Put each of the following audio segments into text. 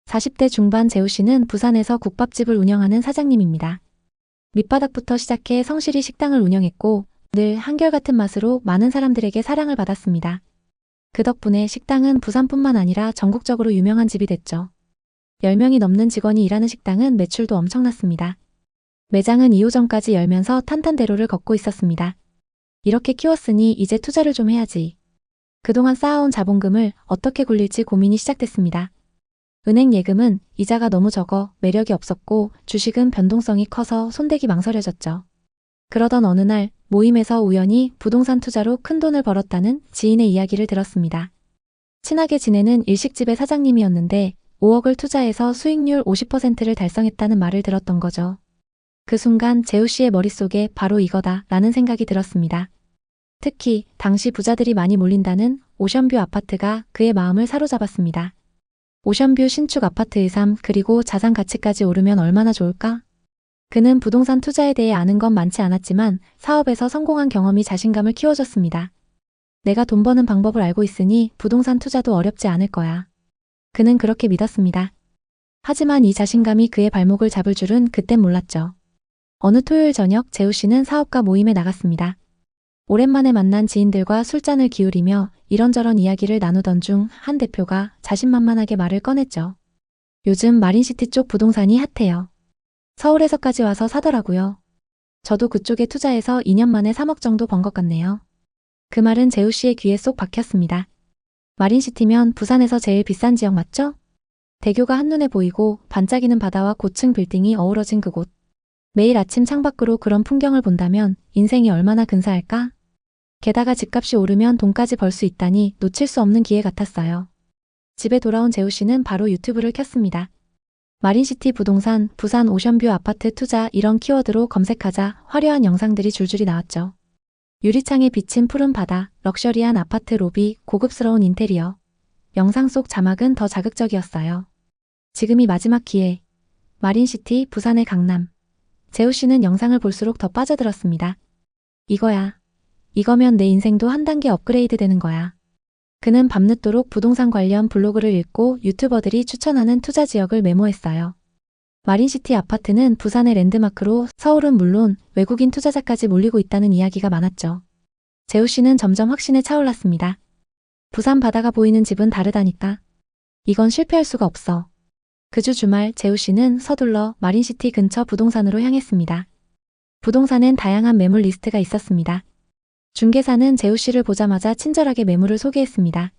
40대 중반 재우 씨는 부산에서 국밥집을 운영하는 사장님입니다. 밑바닥부터 시작해 성실히 식당을 운영했고 늘 한결같은 맛으로 많은 사람들에게 사랑을 받았습니다. 그 덕분에 식당은 부산뿐만 아니라 전국적으로 유명한 집이 됐죠. 10명이 넘는 직원이 일하는 식당은 매출도 엄청났습니다. 매장은 2호점까지 열면서 탄탄대로를 걷고 있었습니다. 이렇게 키웠으니 이제 투자를 좀 해야지. 그동안 쌓아온 자본금을 어떻게 굴릴지 고민이 시작됐습니다. 은행 예금은 이자가 너무 적어 매력이 없었고 주식은 변동성이 커서 손대기 망설여졌죠. 그러던 어느 날 모임에서 우연히 부동산 투자로 큰돈을 벌었다는 지인의 이야기를 들었습니다. 친하게 지내는 일식집의 사장님이었는데 5억을 투자해서 수익률 50%를 달성했다는 말을 들었던 거죠. 그 순간 재우 씨의 머릿속에 바로 이거다 라는 생각이 들었습니다. 특히 당시 부자들이 많이 몰린다는 오션뷰 아파트가 그의 마음을 사로잡았습니다. 오션뷰 신축 아파트의 삶 그리고 자산 가치까지 오르면 얼마나 좋을까? 그는 부동산 투자에 대해 아는 건 많지 않았지만 사업에서 성공한 경험이 자신감을 키워줬습니다. 내가 돈 버는 방법을 알고 있으니 부동산 투자도 어렵지 않을 거야. 그는 그렇게 믿었습니다. 하지만 이 자신감이 그의 발목을 잡을 줄은 그땐 몰랐죠. 어느 토요일 저녁 재우 씨는 사업가 모임에 나갔습니다. 오랜만에 만난 지인들과 술잔을 기울이며 이런저런 이야기를 나누던 중 한 대표가 자신만만하게 말을 꺼냈죠. 요즘 마린시티 쪽 부동산이 핫해요. 서울에서까지 와서 사더라고요. 저도 그쪽에 투자해서 2년 만에 3억 정도 번 것 같네요. 그 말은 재우 씨의 귀에 쏙 박혔습니다. 마린시티면 부산에서 제일 비싼 지역 맞죠? 대교가 한눈에 보이고 반짝이는 바다와 고층 빌딩이 어우러진 그곳. 매일 아침 창밖으로 그런 풍경을 본다면 인생이 얼마나 근사할까? 게다가 집값이 오르면 돈까지 벌 수 있다니 놓칠 수 없는 기회 같았어요. 집에 돌아온 재우 씨는 바로 유튜브를 켰습니다. 마린시티 부동산, 부산 오션뷰 아파트 투자 이런 키워드로 검색하자 화려한 영상들이 줄줄이 나왔죠. 유리창에 비친 푸른 바다, 럭셔리한 아파트 로비, 고급스러운 인테리어. 영상 속 자막은 더 자극적이었어요. 지금이 마지막 기회. 마린시티, 부산의 강남. 재우 씨는 영상을 볼수록 더 빠져들었습니다. 이거야. 이거면 내 인생도 한 단계 업그레이드 되는 거야. 그는 밤늦도록 부동산 관련 블로그를 읽고 유튜버들이 추천하는 투자 지역을 메모했어요. 마린시티 아파트는 부산의 랜드마크로 서울은 물론 외국인 투자자까지 몰리고 있다는 이야기가 많았죠. 재우 씨는 점점 확신에 차올랐습니다. 부산 바다가 보이는 집은 다르다니까. 이건 실패할 수가 없어. 그 주 주말 재우 씨는 서둘러 마린시티 근처 부동산으로 향했습니다. 부동산엔 다양한 매물 리스트가 있었습니다. 중개사는 재우 씨를 보자마자 친절하게 매물을 소개했습니다.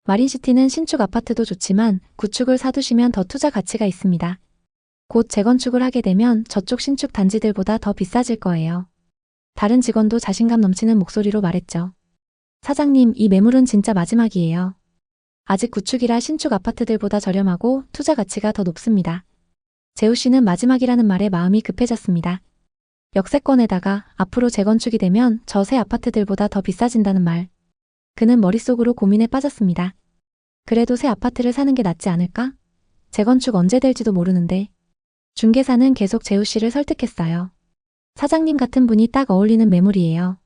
마린시티는 신축 아파트도 좋지만 구축을 사두시면 더 투자 가치가 있습니다. 곧 재건축을 하게 되면 저쪽 신축 단지들보다 더 비싸질 거예요. 다른 직원도 자신감 넘치는 목소리로 말했죠. 사장님, 이 매물은 진짜 마지막이에요. 아직 구축이라 신축 아파트들보다 저렴하고 투자 가치가 더 높습니다. 재우 씨는 마지막이라는 말에 마음이 급해졌습니다. 역세권에다가 앞으로 재건축이 되면 저 새 아파트들보다 더 비싸진다는 말. 그는 머릿속으로 고민에 빠졌습니다. 그래도 새 아파트를 사는 게 낫지 않을까? 재건축 언제 될지도 모르는데. 중개사는 계속 재우 씨를 설득했어요. 사장님 같은 분이 딱 어울리는 매물이에요.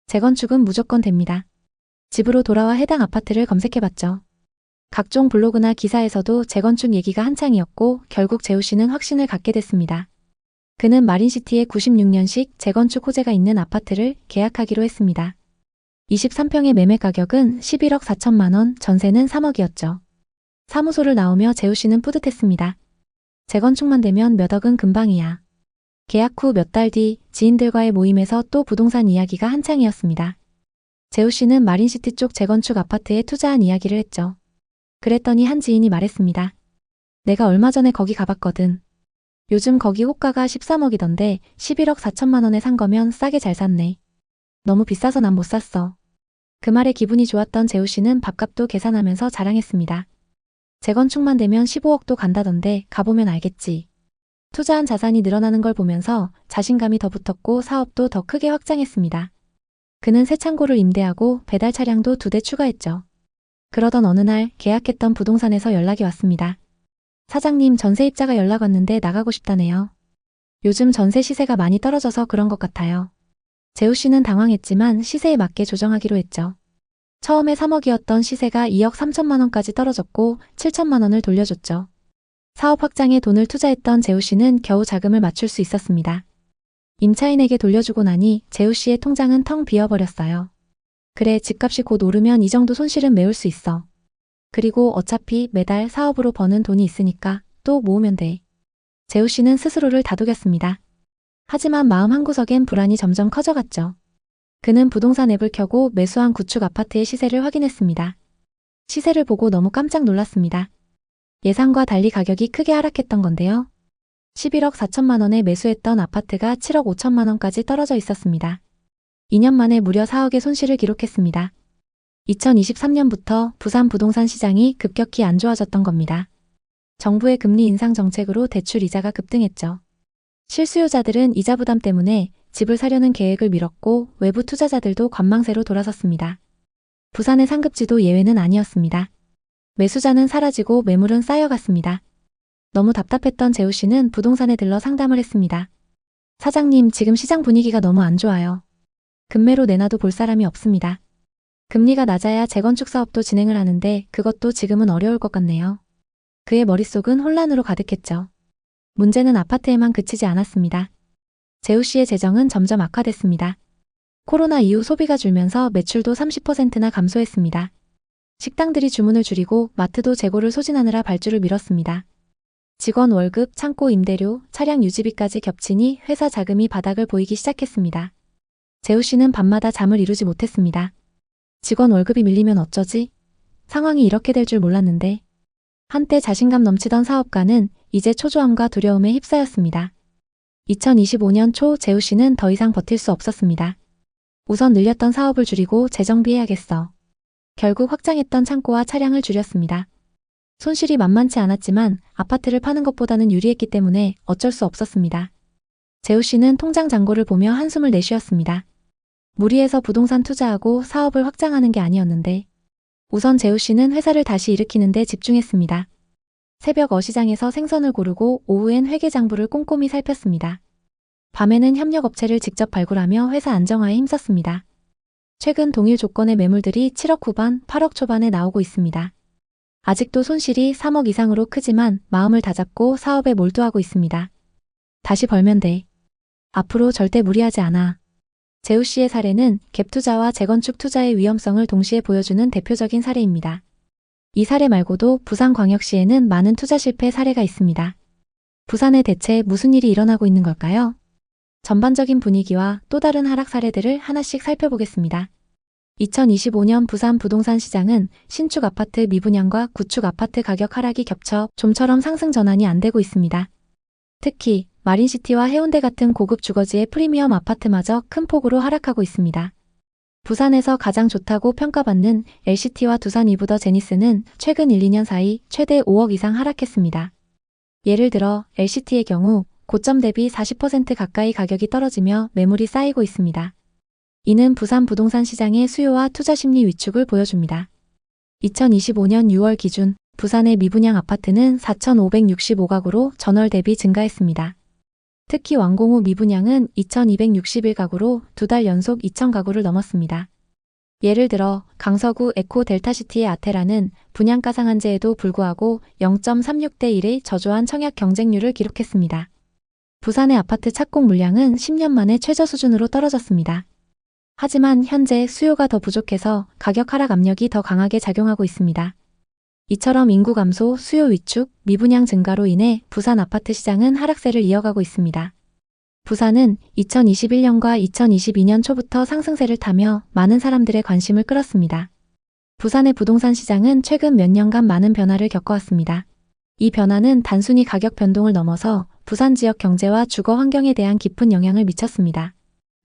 재건축은 무조건 됩니다. 집으로 돌아와 해당 아파트를 검색해봤죠. 각종 블로그나 기사에서도 재건축 얘기가 한창이었고 결국 재우 씨는 확신을 갖게 됐습니다. 그는 마린시티에 96년식 재건축 호재가 있는 아파트를 계약하기로 했습니다. 23평의 매매 가격은 11억 4천만 원, 전세는 3억이었죠. 사무소를 나오며 재우 씨는 뿌듯했습니다. 재건축만 되면 몇 억은 금방이야. 계약 후 몇 달 뒤 지인들과의 모임에서 또 부동산 이야기가 한창이었습니다. 재우 씨는 마린시티 쪽 재건축 아파트에 투자한 이야기를 했죠. 그랬더니 한 지인이 말했습니다. 내가 얼마 전에 거기 가봤거든. 요즘 거기 호가가 13억이던데 11억 4천만 원에 산 거면 싸게 잘 샀네. 너무 비싸서 난 못 샀어. 그 말에 기분이 좋았던 재우 씨는 밥값도 계산하면서 자랑했습니다. 재건축만 되면 15억도 간다던데 가보면 알겠지. 투자한 자산이 늘어나는 걸 보면서 자신감이 더 붙었고 사업도 더 크게 확장했습니다. 그는 새 창고를 임대하고 배달 차량도 2대 추가했죠. 그러던 어느 날 계약했던 부동산에서 연락이 왔습니다. 사장님, 전세입자가 연락 왔는데 나가고 싶다네요. 요즘 전세 시세가 많이 떨어져서 그런 것 같아요. 재우 씨는 당황했지만 시세에 맞게 조정하기로 했죠. 처음에 3억이었던 시세가 2억 3천만 원까지 떨어졌고 7천만 원을 돌려줬죠. 사업 확장에 돈을 투자했던 재우 씨는 겨우 자금을 맞출 수 있었습니다. 임차인에게 돌려주고 나니 재우 씨의 통장은 텅 비어버렸어요. 그래, 집값이 곧 오르면 이 정도 손실은 메울 수 있어. 그리고 어차피 매달 사업으로 버는 돈이 있으니까 또 모으면 돼. 재우 씨는 스스로를 다독였습니다. 하지만 마음 한구석엔 불안이 점점 커져갔죠. 그는 부동산 앱을 켜고 매수한 구축 아파트의 시세를 확인했습니다. 시세를 보고 너무 깜짝 놀랐습니다. 예상과 달리 가격이 크게 하락했던 건데요. 11억 4천만 원에 매수했던 아파트가 7억 5천만 원까지 떨어져 있었습니다. 2년 만에 무려 4억의 손실을 기록했습니다. 2023년부터 부산 부동산 시장이 급격히 안 좋아졌던 겁니다. 정부의 금리 인상 정책으로 대출 이자가 급등했죠. 실수요자들은 이자 부담 때문에 집을 사려는 계획을 미뤘고 외부 투자자들도 관망세로 돌아섰습니다. 부산의 상급지도 예외는 아니었습니다. 매수자는 사라지고 매물은 쌓여갔습니다. 너무 답답했던 재우 씨는 부동산에 들러 상담을 했습니다. 사장님, 지금 시장 분위기가 너무 안 좋아요. 급매로 내놔도 볼 사람이 없습니다. 금리가 낮아야 재건축 사업도 진행을 하는데 그것도 지금은 어려울 것 같네요. 그의 머릿속은 혼란으로 가득했죠. 문제는 아파트에만 그치지 않았습니다. 재우 씨의 재정은 점점 악화됐습니다. 코로나 이후 소비가 줄면서 매출도 30%나 감소했습니다. 식당들이 주문을 줄이고 마트도 재고를 소진하느라 발주를 미뤘습니다. 직원 월급, 창고 임대료, 차량 유지비까지 겹치니 회사 자금이 바닥을 보이기 시작했습니다. 재우 씨는 밤마다 잠을 이루지 못했습니다. 직원 월급이 밀리면 어쩌지? 상황이 이렇게 될 줄 몰랐는데. 한때 자신감 넘치던 사업가는 이제 초조함과 두려움에 휩싸였습니다. 2025년 초 재우 씨는 더 이상 버틸 수 없었습니다. 우선 늘렸던 사업을 줄이고 재정비해야겠어. 결국 확장했던 창고와 차량을 줄였습니다. 손실이 만만치 않았지만 아파트를 파는 것보다는 유리했기 때문에 어쩔 수 없었습니다. 재우 씨는 통장 잔고를 보며 한숨을 내쉬었습니다. 무리해서 부동산 투자하고 사업을 확장하는 게 아니었는데 우선 재우 씨는 회사를 다시 일으키는 데 집중했습니다. 새벽 어시장에서 생선을 고르고 오후엔 회계장부를 꼼꼼히 살폈습니다. 밤에는 협력업체를 직접 발굴하며 회사 안정화에 힘썼습니다. 최근 동일 조건의 매물들이 7억 후반, 8억 초반에 나오고 있습니다. 아직도 손실이 3억 이상으로 크지만 마음을 다잡고 사업에 몰두하고 있습니다. 다시 벌면 돼. 앞으로 절대 무리하지 않아. 재우 씨의 사례는 갭 투자와 재건축 투자의 위험성을 동시에 보여주는 대표적인 사례입니다. 이 사례 말고도 부산광역시에는 많은 투자 실패 사례가 있습니다. 부산에 대체 무슨 일이 일어나고 있는 걸까요? 전반적인 분위기와 또 다른 하락 사례들을 하나씩 살펴보겠습니다. 2025년 부산 부동산 시장은 신축 아파트 미분양과 구축 아파트 가격 하락이 겹쳐 좀처럼 상승 전환이 안 되고 있습니다. 특히 마린시티와 해운대 같은 고급 주거지의 프리미엄 아파트마저 큰 폭으로 하락하고 있습니다. 부산에서 가장 좋다고 평가받는 LCT와 두산 이브더 제니스는 최근 1, 2년 사이 최대 5억 이상 하락했습니다. 예를 들어 LCT의 경우 고점 대비 40% 가까이 가격이 떨어지며 매물이 쌓이고 있습니다. 이는 부산 부동산 시장의 수요와 투자 심리 위축을 보여줍니다. 2025년 6월 기준 부산의 미분양 아파트는 4,565가구로 전월 대비 증가했습니다. 특히 완공 후 미분양은 2,261가구로 2달 연속 2,000가구를 넘었습니다. 예를 들어 강서구 에코 델타시티의 아테라는 분양가 상한제에도 불구하고 0.36대 1의 저조한 청약 경쟁률을 기록했습니다. 부산의 아파트 착공 물량은 10년 만에 최저 수준으로 떨어졌습니다. 하지만 현재 수요가 더 부족해서 가격 하락 압력이 더 강하게 작용하고 있습니다. 이처럼 인구 감소, 수요 위축, 미분양 증가로 인해 부산 아파트 시장은 하락세를 이어가고 있습니다. 부산은 2021년과 2022년 초부터 상승세를 타며 많은 사람들의 관심을 끌었습니다. 부산의 부동산 시장은 최근 몇 년간 많은 변화를 겪어왔습니다. 이 변화는 단순히 가격 변동을 넘어서 부산 지역 경제와 주거 환경에 대한 깊은 영향을 미쳤습니다.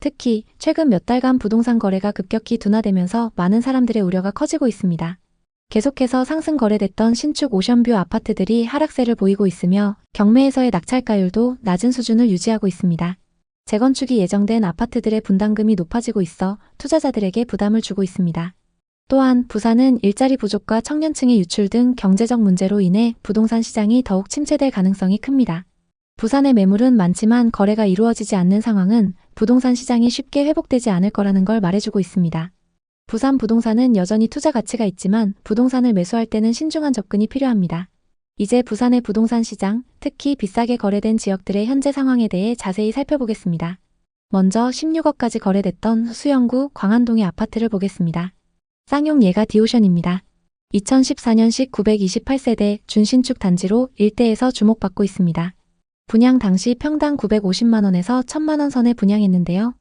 특히 최근 몇 달간 부동산 거래가 급격히 둔화되면서 많은 사람들의 우려가 커지고 있습니다. 계속해서 상승 거래됐던 신축 오션뷰 아파트들이 하락세를 보이고 있으며 경매에서의 낙찰가율도 낮은 수준을 유지하고 있습니다. 재건축이 예정된 아파트들의 분담금이 높아지고 있어 투자자들에게 부담을 주고 있습니다. 또한 부산은 일자리 부족과 청년층의 유출 등 경제적 문제로 인해 부동산 시장이 더욱 침체될 가능성이 큽니다. 부산의 매물은 많지만 거래가 이루어지지 않는 상황은 부동산 시장이 쉽게 회복되지 않을 거라는 걸 말해주고 있습니다. 부산 부동산은 여전히 투자 가치가 있지만 부동산을 매수할 때는 신중한 접근이 필요합니다. 이제 부산의 부동산 시장, 특히 비싸게 거래된 지역들의 현재 상황에 대해 자세히 살펴보겠습니다. 먼저 16억까지 거래됐던 수영구 광안동의 아파트를 보겠습니다. 쌍용 예가 디오션입니다. 2014년식 928세대 준신축 단지로 일대에서 주목받고 있습니다. 분양 당시 평당 950만원에서 1000만원 선에 분양했는데요.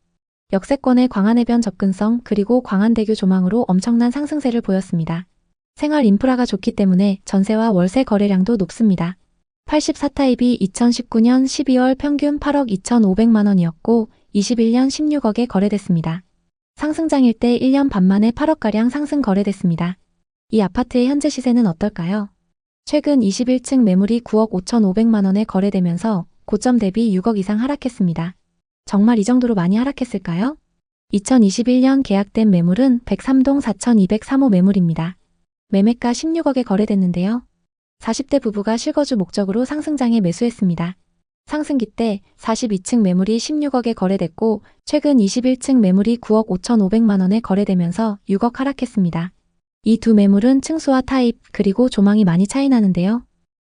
역세권의 광안해변 접근성 그리고 광안대교 조망으로 엄청난 상승세를 보였습니다. 생활 인프라가 좋기 때문에 전세와 월세 거래량도 높습니다. 84타입이 2019년 12월 평균 8억 2,500만원이었고 21년 16억에 거래됐습니다. 상승장일 때 1년 반 만에 8억가량 상승 거래됐습니다. 이 아파트의 현재 시세는 어떨까요? 최근 21층 매물이 9억 5,500만원에 거래되면서 고점 대비 6억 이상 하락했습니다. 정말 이 정도로 많이 하락했을까요? 2021년 계약된 매물은 103동 4,203호 매물입니다. 매매가 16억에 거래됐는데요. 40대 부부가 실거주 목적으로 상승장에 매수했습니다. 상승기 때 42층 매물이 16억에 거래됐고 최근 21층 매물이 9억 5,500만원에 거래되면서 6억 하락했습니다. 이 두 매물은 층수와 타입 그리고 조망이 많이 차이 나는데요.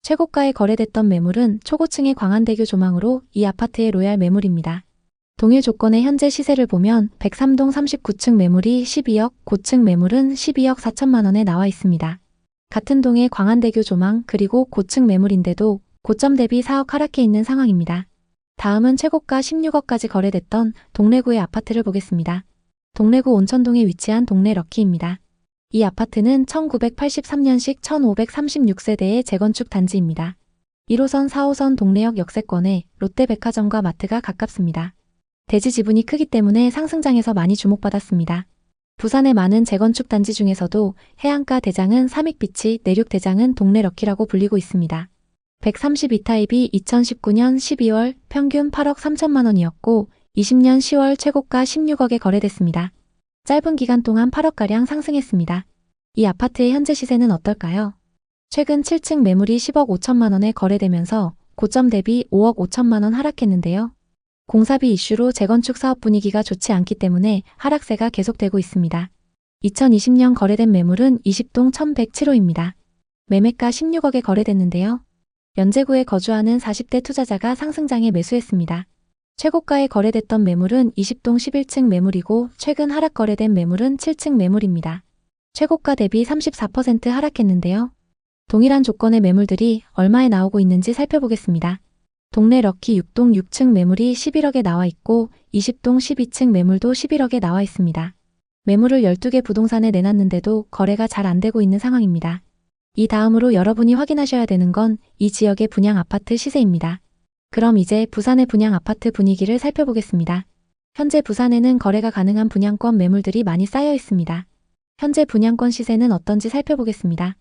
최고가에 거래됐던 매물은 초고층의 광안대교 조망으로 이 아파트의 로얄 매물입니다. 동일 조건의 현재 시세를 보면 103동 39층 매물이 12억, 고층 매물은 12억 4천만원에 나와 있습니다. 같은 동의 광안대교 조망 그리고 고층 매물인데도 고점 대비 4억 하락해 있는 상황입니다. 다음은 최고가 16억까지 거래됐던 동래구의 아파트를 보겠습니다. 동래구 온천동에 위치한 동래 럭키입니다. 이 아파트는 1983년식 1536세대의 재건축 단지입니다. 1호선 4호선 동래역 역세권에 롯데백화점과 마트가 가깝습니다. 대지 지분이 크기 때문에 상승장에서 많이 주목받았습니다. 부산의 많은 재건축 단지 중에서도 해안가 대장은 삼익비치, 내륙 대장은 동래 럭키라고 불리고 있습니다. 132타입이 2019년 12월 평균 8억 3천만원이었고 20년 10월 최고가 16억에 거래됐습니다. 짧은 기간 동안 8억가량 상승했습니다. 이 아파트의 현재 시세는 어떨까요? 최근 7층 매물이 10억 5천만원에 거래되면서 고점 대비 5억 5천만원 하락했는데요. 공사비 이슈로 재건축 사업 분위기가 좋지 않기 때문에 하락세가 계속되고 있습니다. 2020년 거래된 매물은 20동 1107호입니다. 매매가 16억에 거래됐는데요. 연제구에 거주하는 40대 투자자가 상승장에 매수했습니다. 최고가에 거래됐던 매물은 20동 11층 매물이고 최근 하락 거래된 매물은 7층 매물입니다. 최고가 대비 34% 하락했는데요. 동일한 조건의 매물들이 얼마에 나오고 있는지 살펴보겠습니다. 동래 럭키 6동 6층 매물이 11억에 나와 있고 20동 12층 매물도 11억에 나와 있습니다. 매물을 12개 부동산에 내놨는데도 거래가 잘 안 되고 있는 상황입니다. 이 다음으로 여러분이 확인하셔야 되는 건 이 지역의 분양 아파트 시세입니다. 그럼 이제 부산의 분양 아파트 분위기를 살펴보겠습니다. 현재 부산에는 거래가 가능한 분양권 매물들이 많이 쌓여 있습니다. 현재 분양권 시세는 어떤지 살펴보겠습니다.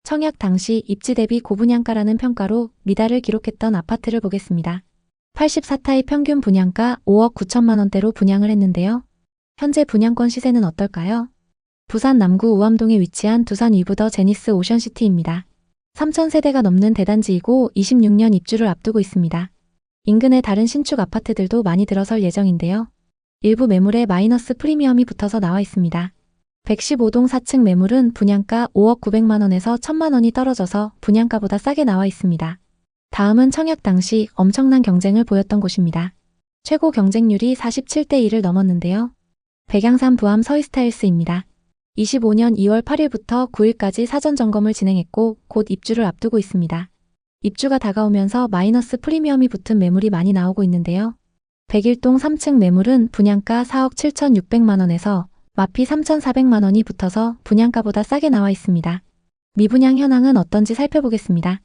청약 당시 입지 대비 고분양가라는 평가로 미달을 기록했던 아파트를 보겠습니다. 84타입 평균 분양가 5억 9천만원대로 분양을 했는데요. 현재 분양권 시세는 어떨까요? 부산 남구 우암동에 위치한 두산 위브더 제니스 오션시티입니다. 3,000세대가 넘는 대단지이고 26년 입주를 앞두고 있습니다. 인근의 다른 신축 아파트들도 많이 들어설 예정인데요. 일부 매물에 마이너스 프리미엄이 붙어서 나와 있습니다. 115동 4층 매물은 분양가 5억 900만원에서 1000만원이 떨어져서 분양가보다 싸게 나와 있습니다. 다음은 청약 당시 엄청난 경쟁을 보였던 곳입니다. 최고 경쟁률이 47대 1을 넘었는데요. 백양산 부암 서이스타일스입니다. 25년 2월 8일부터 9일까지 사전 점검을 진행했고 곧 입주를 앞두고 있습니다. 입주가 다가오면서 마이너스 프리미엄이 붙은 매물이 많이 나오고 있는데요. 101동 3층 매물은 분양가 4억 7,600만원에서 마피 3,400만원이 붙어서 분양가보다 싸게 나와 있습니다. 미분양 현황은 어떤지 살펴보겠습니다.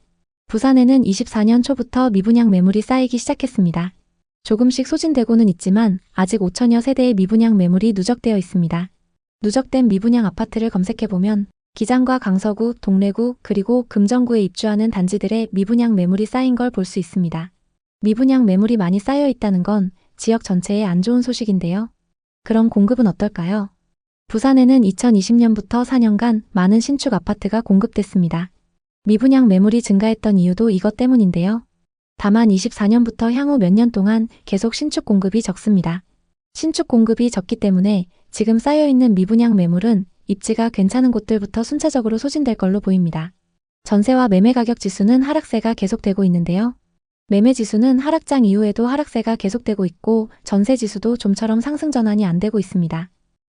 부산에는 24년 초부터 미분양 매물이 쌓이기 시작했습니다. 조금씩 소진되고는 있지만 아직 5천여 세대의 미분양 매물이 누적되어 있습니다. 누적된 미분양 아파트를 검색해보면 기장과 강서구, 동래구, 그리고 금정구에 입주하는 단지들의 미분양 매물이 쌓인 걸 볼 수 있습니다. 미분양 매물이 많이 쌓여 있다는 건 지역 전체에 안 좋은 소식인데요. 그럼 공급은 어떨까요? 부산에는 2020년부터 4년간 많은 신축 아파트가 공급됐습니다. 미분양 매물이 증가했던 이유도 이것 때문인데요. 다만 24년부터 향후 몇 년 동안 계속 신축 공급이 적습니다. 신축 공급이 적기 때문에 지금 쌓여있는 미분양 매물은 입지가 괜찮은 곳들부터 순차적으로 소진될 걸로 보입니다. 전세와 매매 가격 지수는 하락세가 계속되고 있는데요. 매매 지수는 하락장 이후에도 하락세가 계속되고 있고 전세 지수도 좀처럼 상승 전환이 안 되고 있습니다.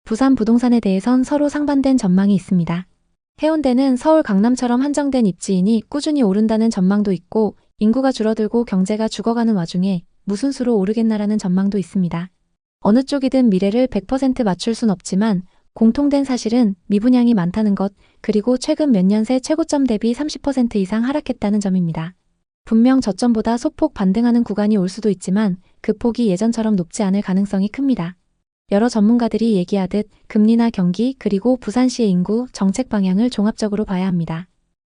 부산 부동산에 대해선 서로 상반된 전망이 있습니다. 해운대는 서울 강남처럼 한정된 입지이니 꾸준히 오른다는 전망도 있고 인구가 줄어들고 경제가 죽어가는 와중에 무슨 수로 오르겠나라는 전망도 있습니다. 어느 쪽이든 미래를 100% 맞출 순 없지만 공통된 사실은 미분양이 많다는 것, 그리고 최근 몇 년 새 최고점 대비 30% 이상 하락했다는 점입니다. 분명 저점보다 소폭 반등하는 구간이 올 수도 있지만 그 폭이 예전처럼 높지 않을 가능성이 큽니다. 여러 전문가들이 얘기하듯 금리나 경기 그리고 부산시의 인구, 정책 방향을 종합적으로 봐야 합니다.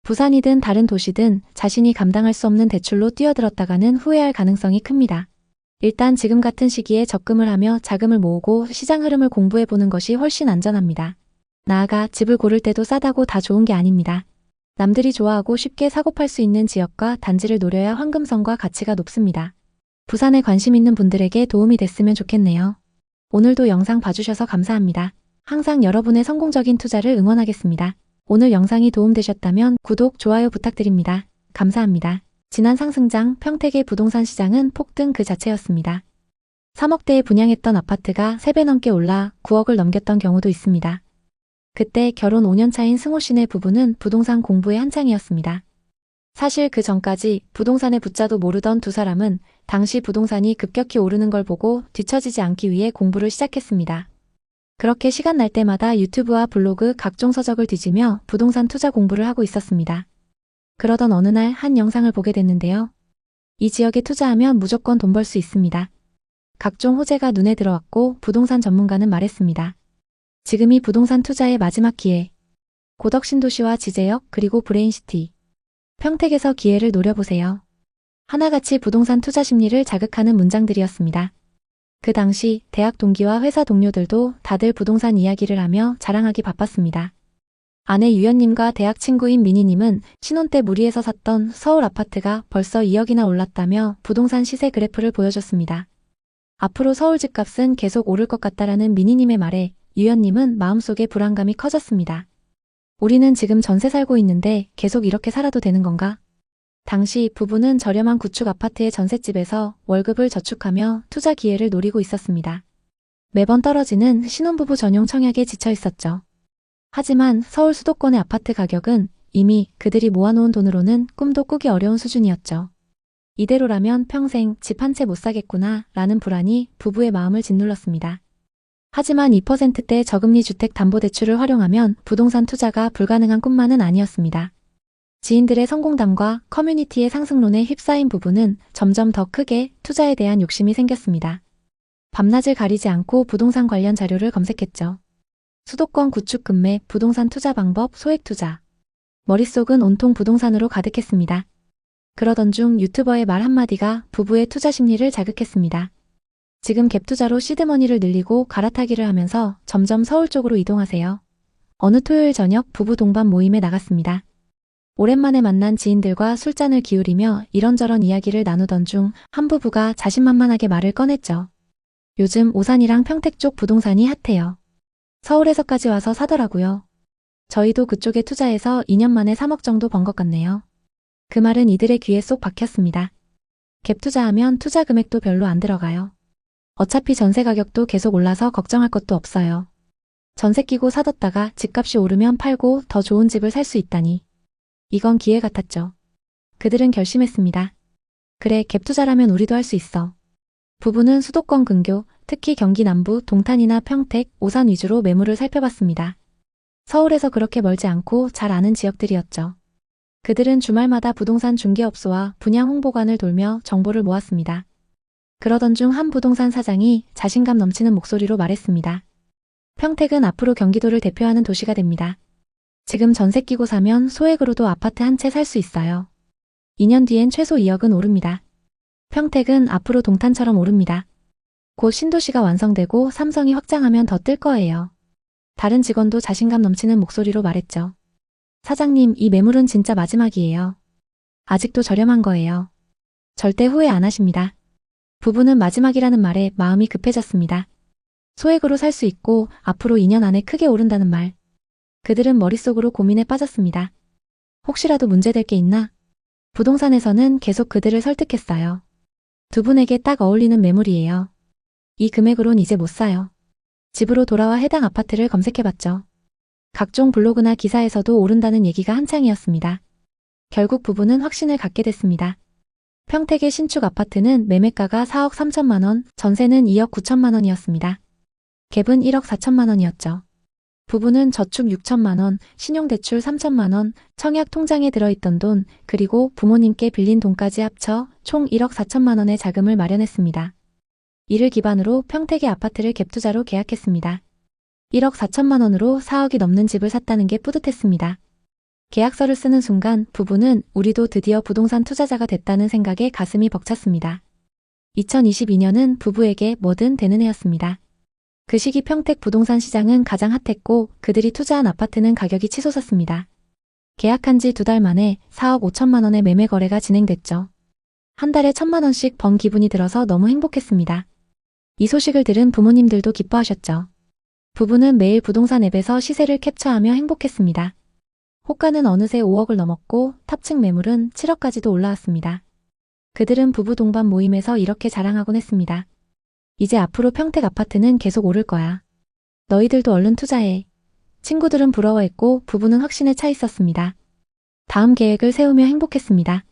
부산이든 다른 도시든 자신이 감당할 수 없는 대출로 뛰어들었다가는 후회할 가능성이 큽니다. 일단 지금 같은 시기에 적금을 하며 자금을 모으고 시장 흐름을 공부해보는 것이 훨씬 안전합니다. 나아가 집을 고를 때도 싸다고 다 좋은 게 아닙니다. 남들이 좋아하고 쉽게 사고팔 수 있는 지역과 단지를 노려야 황금성과 가치가 높습니다. 부산에 관심 있는 분들에게 도움이 됐으면 좋겠네요. 오늘도 영상 봐주셔서 감사합니다. 항상 여러분의 성공적인 투자를 응원하겠습니다. 오늘 영상이 도움되셨다면 구독, 좋아요 부탁드립니다. 감사합니다. 지난 상승장 평택의 부동산 시장은 폭등 그 자체였습니다. 3억대에 분양했던 아파트가 3배 넘게 올라 9억을 넘겼던 경우도 있습니다. 그때 결혼 5년 차인 승호 씨네 부부는 부동산 공부에 한창이었습니다. 사실 그 전까지 부동산의 부자도 모르던 두 사람은 당시 부동산이 급격히 오르는 걸 보고 뒤처지지 않기 위해 공부를 시작했습니다. 그렇게 시간 날 때마다 유튜브와 블로그 각종 서적을 뒤지며 부동산 투자 공부를 하고 있었습니다. 그러던 어느 날 한 영상을 보게 됐는데요. 이 지역에 투자하면 무조건 돈 벌 수 있습니다. 각종 호재가 눈에 들어왔고 부동산 전문가는 말했습니다. 지금이 부동산 투자의 마지막 기회. 고덕 신도시와 지제역 그리고 브레인시티. 평택에서 기회를 노려보세요. 하나같이 부동산 투자 심리를 자극하는 문장들이었습니다. 그 당시 대학 동기와 회사 동료들도 다들 부동산 이야기를 하며 자랑하기 바빴습니다. 아내 유연님과 대학 친구인 미니님은 신혼 때 무리해서 샀던 서울 아파트가 벌써 2억이나 올랐다며 부동산 시세 그래프를 보여줬습니다. 앞으로 서울 집값은 계속 오를 것 같다라는 미니님의 말에 유연님은 마음속에 불안감이 커졌습니다. 우리는 지금 전세 살고 있는데 계속 이렇게 살아도 되는 건가? 당시 부부는 저렴한 구축 아파트의 전셋집에서 월급을 저축하며 투자 기회를 노리고 있었습니다. 매번 떨어지는 신혼부부 전용 청약에 지쳐 있었죠. 하지만 서울 수도권의 아파트 가격은 이미 그들이 모아놓은 돈으로는 꿈도 꾸기 어려운 수준이었죠. 이대로라면 평생 집 한 채 못 사겠구나 라는 불안이 부부의 마음을 짓눌렀습니다. 하지만 2%대 저금리 주택담보대출을 활용하면 부동산 투자가 불가능한 꿈만은 아니었습니다. 지인들의 성공담과 커뮤니티의 상승론에 휩싸인 부부는 점점 더 크게 투자에 대한 욕심이 생겼습니다. 밤낮을 가리지 않고 부동산 관련 자료를 검색했죠. 수도권 구축 급매, 부동산 투자 방법, 소액 투자. 머릿속은 온통 부동산으로 가득했습니다. 그러던 중 유튜버의 말 한마디가 부부의 투자 심리를 자극했습니다. 지금 갭 투자로 시드머니를 늘리고 갈아타기를 하면서 점점 서울 쪽으로 이동하세요. 어느 토요일 저녁 부부 동반 모임에 나갔습니다. 오랜만에 만난 지인들과 술잔을 기울이며 이런저런 이야기를 나누던 중 한 부부가 자신만만하게 말을 꺼냈죠. 요즘 오산이랑 평택 쪽 부동산이 핫해요. 서울에서까지 와서 사더라고요. 저희도 그쪽에 투자해서 2년 만에 3억 정도 번 것 같네요. 그 말은 이들의 귀에 쏙 박혔습니다. 갭 투자하면 투자 금액도 별로 안 들어가요. 어차피 전세 가격도 계속 올라서 걱정할 것도 없어요. 전세 끼고 사뒀다가 집값이 오르면 팔고 더 좋은 집을 살 수 있다니. 이건 기회 같았죠. 그들은 결심했습니다. 그래, 갭 투자라면 우리도 할 수 있어. 부부는 수도권 근교, 특히 경기 남부, 동탄이나 평택, 오산 위주로 매물을 살펴봤습니다. 서울에서 그렇게 멀지 않고 잘 아는 지역들이었죠. 그들은 주말마다 부동산 중개업소와 분양 홍보관을 돌며 정보를 모았습니다. 그러던 중 한 부동산 사장이 자신감 넘치는 목소리로 말했습니다. 평택은 앞으로 경기도를 대표하는 도시가 됩니다. 지금 전세 끼고 사면 소액으로도 아파트 한 채 살 수 있어요. 2년 뒤엔 최소 2억은 오릅니다. 평택은 앞으로 동탄처럼 오릅니다. 곧 신도시가 완성되고 삼성이 확장하면 더 뜰 거예요. 다른 직원도 자신감 넘치는 목소리로 말했죠. 사장님, 이 매물은 진짜 마지막이에요. 아직도 저렴한 거예요. 절대 후회 안 하십니다. 부부는 마지막이라는 말에 마음이 급해졌습니다. 소액으로 살 수 있고 앞으로 2년 안에 크게 오른다는 말. 그들은 머릿속으로 고민에 빠졌습니다. 혹시라도 문제될 게 있나? 부동산에서는 계속 그들을 설득했어요. 두 분에게 딱 어울리는 매물이에요. 이 금액으론 이제 못 사요. 집으로 돌아와 해당 아파트를 검색해봤죠. 각종 블로그나 기사에서도 오른다는 얘기가 한창이었습니다. 결국 부부는 확신을 갖게 됐습니다. 평택의 신축 아파트는 매매가가 4억 3천만 원, 전세는 2억 9천만 원이었습니다. 갭은 1억 4천만 원이었죠. 부부는 저축 6천만 원, 신용대출 3천만 원, 청약 통장에 들어있던 돈, 그리고 부모님께 빌린 돈까지 합쳐 총 1억 4천만 원의 자금을 마련했습니다. 이를 기반으로 평택의 아파트를 갭투자로 계약했습니다. 1억 4천만 원으로 4억이 넘는 집을 샀다는 게 뿌듯했습니다. 계약서를 쓰는 순간 부부는 우리도 드디어 부동산 투자자가 됐다는 생각에 가슴이 벅찼습니다. 2022년은 부부에게 뭐든 되는 해였습니다. 그 시기 평택 부동산 시장은 가장 핫했고 그들이 투자한 아파트는 가격이 치솟았습니다. 계약한 지 2달 만에 4억 5천만 원의 매매 거래가 진행됐죠. 한 달에 1천만 원씩 번 기분이 들어서 너무 행복했습니다. 이 소식을 들은 부모님들도 기뻐하셨죠. 부부는 매일 부동산 앱에서 시세를 캡처하며 행복했습니다. 호가는 어느새 5억을 넘었고 탑층 매물은 7억까지도 올라왔습니다. 그들은 부부 동반 모임에서 이렇게 자랑하곤 했습니다. 이제 앞으로 평택 아파트는 계속 오를 거야. 너희들도 얼른 투자해. 친구들은 부러워했고 부부는 확신에 차 있었습니다. 다음 계획을 세우며 행복했습니다.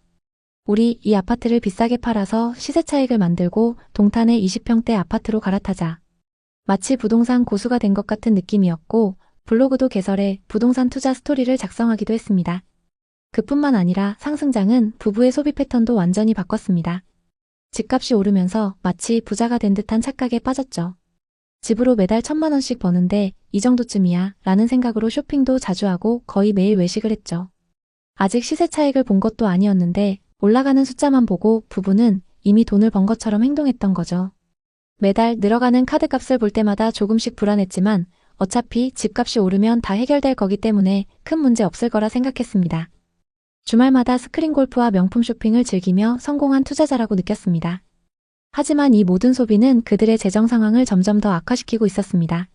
우리 이 아파트를 비싸게 팔아서 시세 차익을 만들고 동탄의 20평대 아파트로 갈아타자. 마치 부동산 고수가 된 것 같은 느낌이었고 블로그도 개설해 부동산 투자 스토리를 작성하기도 했습니다. 그뿐만 아니라 상승장은 부부의 소비 패턴도 완전히 바꿨습니다. 집값이 오르면서 마치 부자가 된 듯한 착각에 빠졌죠. 집으로 매달 1천만 원씩 버는데 이 정도쯤이야 라는 생각으로 쇼핑도 자주 하고 거의 매일 외식을 했죠. 아직 시세 차익을 본 것도 아니었는데 올라가는 숫자만 보고 부부는 이미 돈을 번 것처럼 행동했던 거죠. 매달 늘어가는 카드값을 볼 때마다 조금씩 불안했지만 어차피 집값이 오르면 다 해결될 거기 때문에 큰 문제 없을 거라 생각했습니다. 주말마다 스크린 골프와 명품 쇼핑을 즐기며 성공한 투자자라고 느꼈습니다. 하지만 이 모든 소비는 그들의 재정 상황을 점점 더 악화시키고 있었습니다.